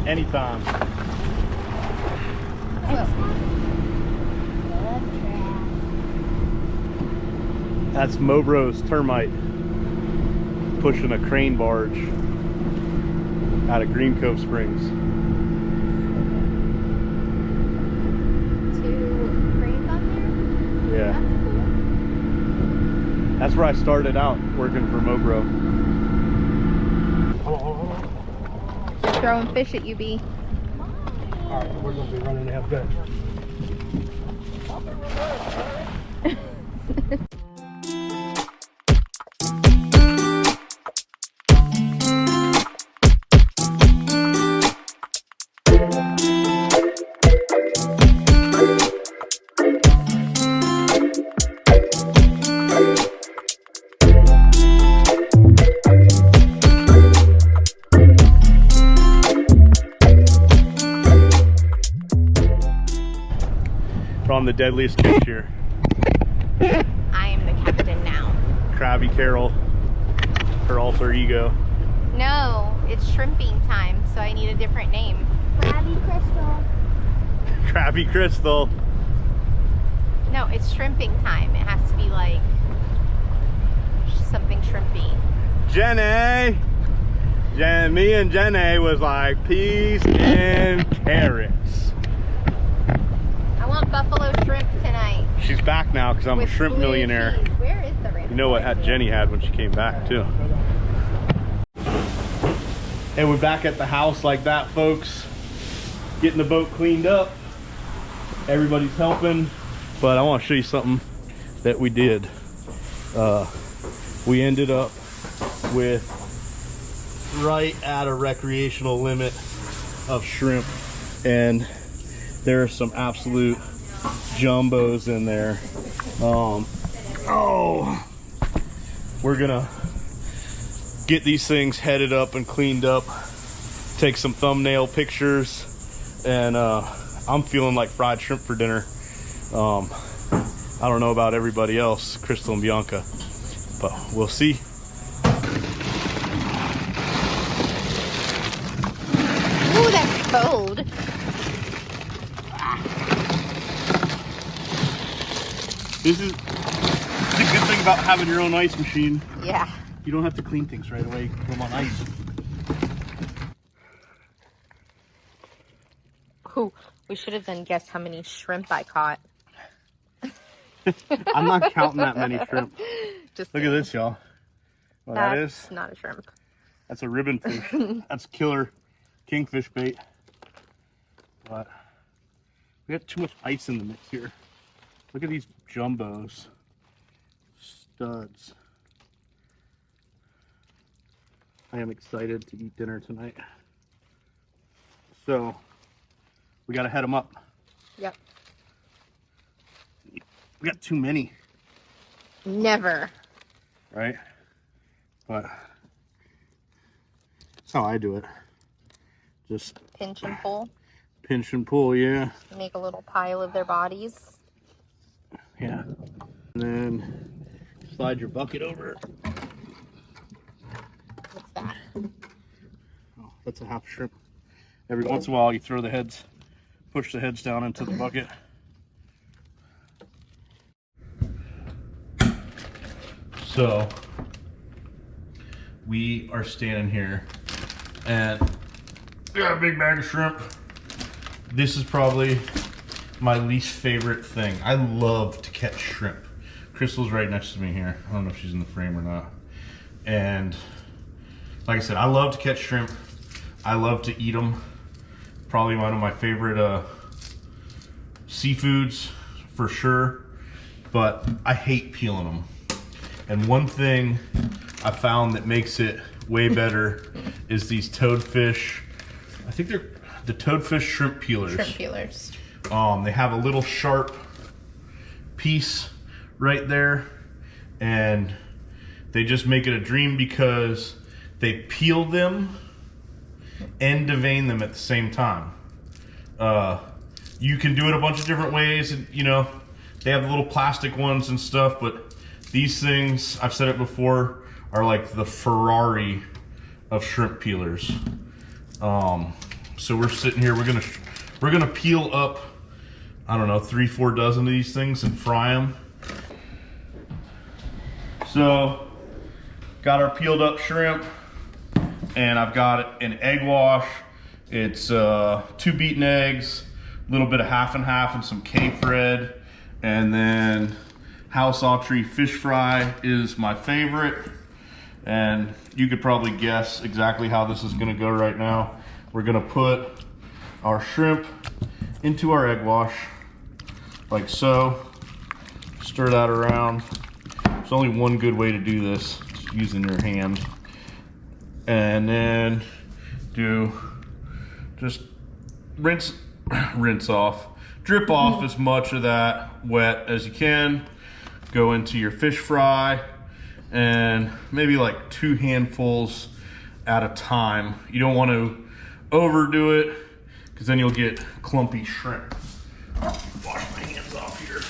Anytime. That's Mobro's termite pushing a crane barge out of Green Cove Springs. 2 cranes on there? Yeah. That's cool. That's where I started out working for Mobro. Hold on. They're throwing fish at you, B. All right, we're gonna be running to have gun. On the deadliest fish here. I am the captain now. Krabby Carol, her alter ego. No, it's shrimping time, so I need a different name. Krabby Crystal. Krabby Crystal. No, it's shrimping time. It has to be like something shrimpy. Jenny! Me and Jenny was like peas and carrots. I want buffalo shrimp tonight. She's back now because I'm a with shrimp blue millionaire. cheese. Where is the rib? You know what Jenny had when she came back too. And we're back at the house like that, folks. Getting the boat cleaned up. Everybody's helping. But I want to show you something that we did. We ended up with right at a recreational limit of shrimp. And there are some absolute jumbos in there. We're gonna get these things headed up and cleaned up, take some thumbnail pictures, and I'm feeling like fried shrimp for dinner. I don't know about everybody else, Crystal and Bianca, but we'll see. Ooh, that's cold. This is the good thing about having your own ice machine. Yeah. You don't have to clean things right away. You can put them on ice. Ooh, we should have then guessed how many shrimp I caught. I'm not counting that many shrimp. Just Look at this, y'all. What that is? That's not a shrimp. That's a ribbon fish. That's killer kingfish bait. But we got too much ice in the mix here. Look at these jumbos. Studs. I am excited to eat dinner tonight. So, we gotta head them up. Yep. We got too many. Never. Right? But that's how I do it. Just Pinch and pull. pinch and pull, yeah. Make a little pile of their bodies. Yeah. And then slide your bucket over. What's that? Oh, that's a half shrimp. Every once in a while you throw the heads, push the heads down into the bucket. So we are standing here and we got a big bag of shrimp. This is probably my least favorite thing. I love to catch shrimp. Crystal's right next to me here. I don't know if she's in the frame or not. And like I said, I love to catch shrimp. I love to eat them. Probably one of my favorite seafoods for sure. But I hate peeling them. And one thing I found that makes it way better is these toadfish. I think they're the toadfish shrimp peelers. Shrimp peelers. They have a little sharp piece right there, and they just make it a dream because they peel them and devein them at the same time. You can do it a bunch of different ways, and you know, they have the little plastic ones and stuff, but these things, I've said it before, are like the Ferrari of shrimp peelers. So we're sitting here, we're gonna peel up, I don't know, 3-4 dozen of these things and fry them. So, got our peeled up shrimp, and I've got an egg wash. It's 2 beaten eggs, a little bit of half and half, and some K-Fred, and then house autry fish fry is my favorite. And you could probably guess exactly how this is gonna go right now. We're gonna put our shrimp into our egg wash, like so. Stir that around. There's only one good way to do this, it's using your hand. And then just rinse off. Drip off as much of that wet as you can. Go into your fish fry, and maybe like 2 handfuls at a time. You don't want to overdo it, because then you'll get clumpy shrimp. Wash my hands off here.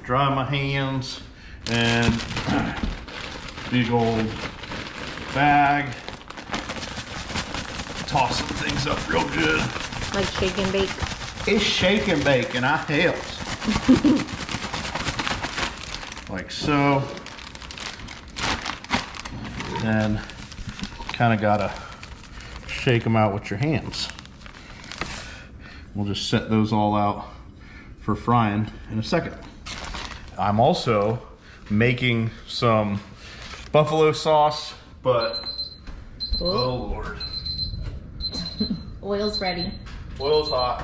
Dry my hands, and big old bag. Toss some things up real good. Like shake and bake. It's shake and bake, and I helped. Like so. Then kind of gotta shake them out with your hands. We'll just set those all out for frying in a second. I'm also making some buffalo sauce, but oh Lord. Oil's ready. Oil's hot.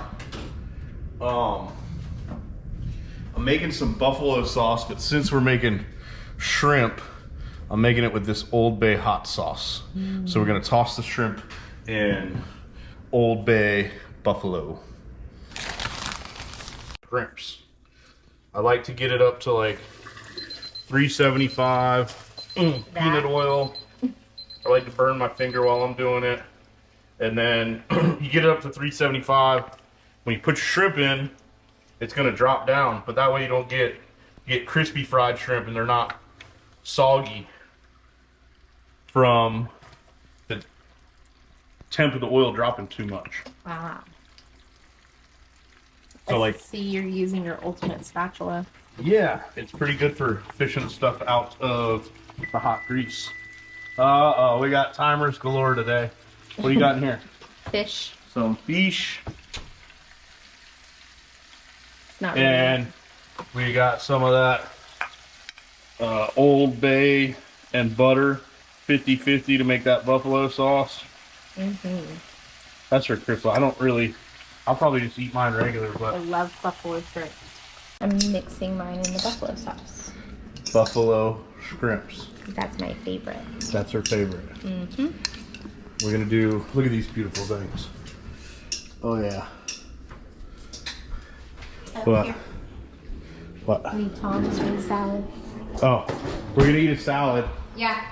I'm making some buffalo sauce, but since we're making shrimp, I'm making it with this Old Bay hot sauce. So we're gonna toss the shrimp in Old Bay buffalo. Shrimps. I like to get it up to like 375. Peanut oil. I like to burn my finger while I'm doing it. And then you get it up to 375. When you put your shrimp in, it's gonna drop down, but that way you don't get crispy fried shrimp and they're not soggy from the temp of the oil dropping too much. Wow. So like, see, you're using your ultimate spatula. yeah, it's pretty good for fishing stuff out of the hot grease. Uh-oh, we got timers galore today. What do you got in here? Fish. Some fish. Not really. And we got some of that Old Bay and butter, 50-50 to make that buffalo sauce. That's for Crystal. I'll probably just eat mine regular, I but love buffalo shrimp. I'm mixing mine in the buffalo sauce. buffalo shrimps. That's my favorite. That's her favorite. We're gonna do, look at these beautiful things. Oh yeah. What? Here. What? Need Tom's for the salad. Oh, we're gonna eat a salad. Yeah.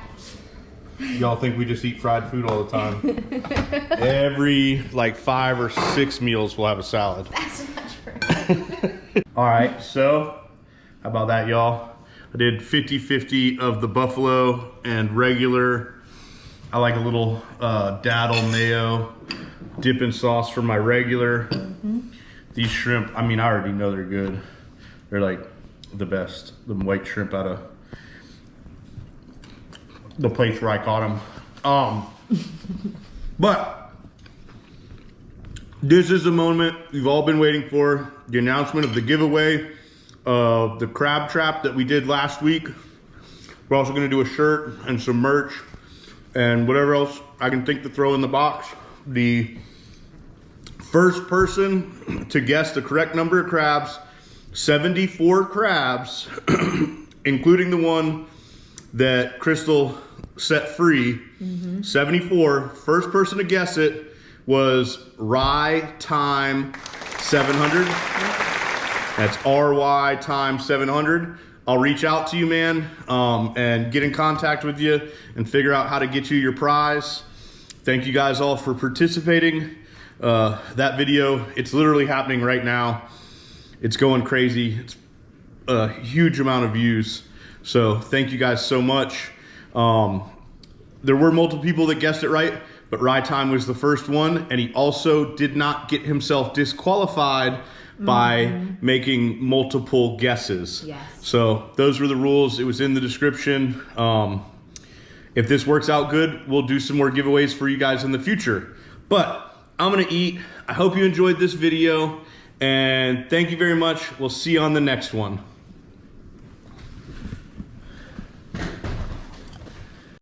Y'all think we just eat fried food all the time? Every like 5 or 6 meals we'll have a salad. That's not true. All right, so how about that, y'all? I did 50-50 of the buffalo and regular. I like a little daddle mayo dipping sauce for my regular. These shrimp, I mean, I already know they're good. They're like the best, the white shrimp out of the place where I caught him. But this is the moment you've all been waiting for, the announcement of the giveaway of the crab trap that we did last week. We're also gonna do a shirt and some merch and whatever else I can think to throw in the box. The first person to guess the correct number of crabs, 74 crabs, including the one that Crystal set free, 74. First person to guess it was Rye Time 700. That's RY Time 700. I'll reach out to you, man, and get in contact with you and figure out how to get you your prize. Thank you guys all for participating. That video, it's literally happening right now. It's going crazy. It's a huge amount of views. So thank you guys so much. There were multiple people that guessed it right, but Rye Time was the first one, and he also did not get himself disqualified by making multiple guesses. Yes. So those were the rules. It was in the description. If this works out good, we'll do some more giveaways for you guys in the future. But I'm gonna eat. I hope you enjoyed this video, and thank you very much. We'll see you on the next one.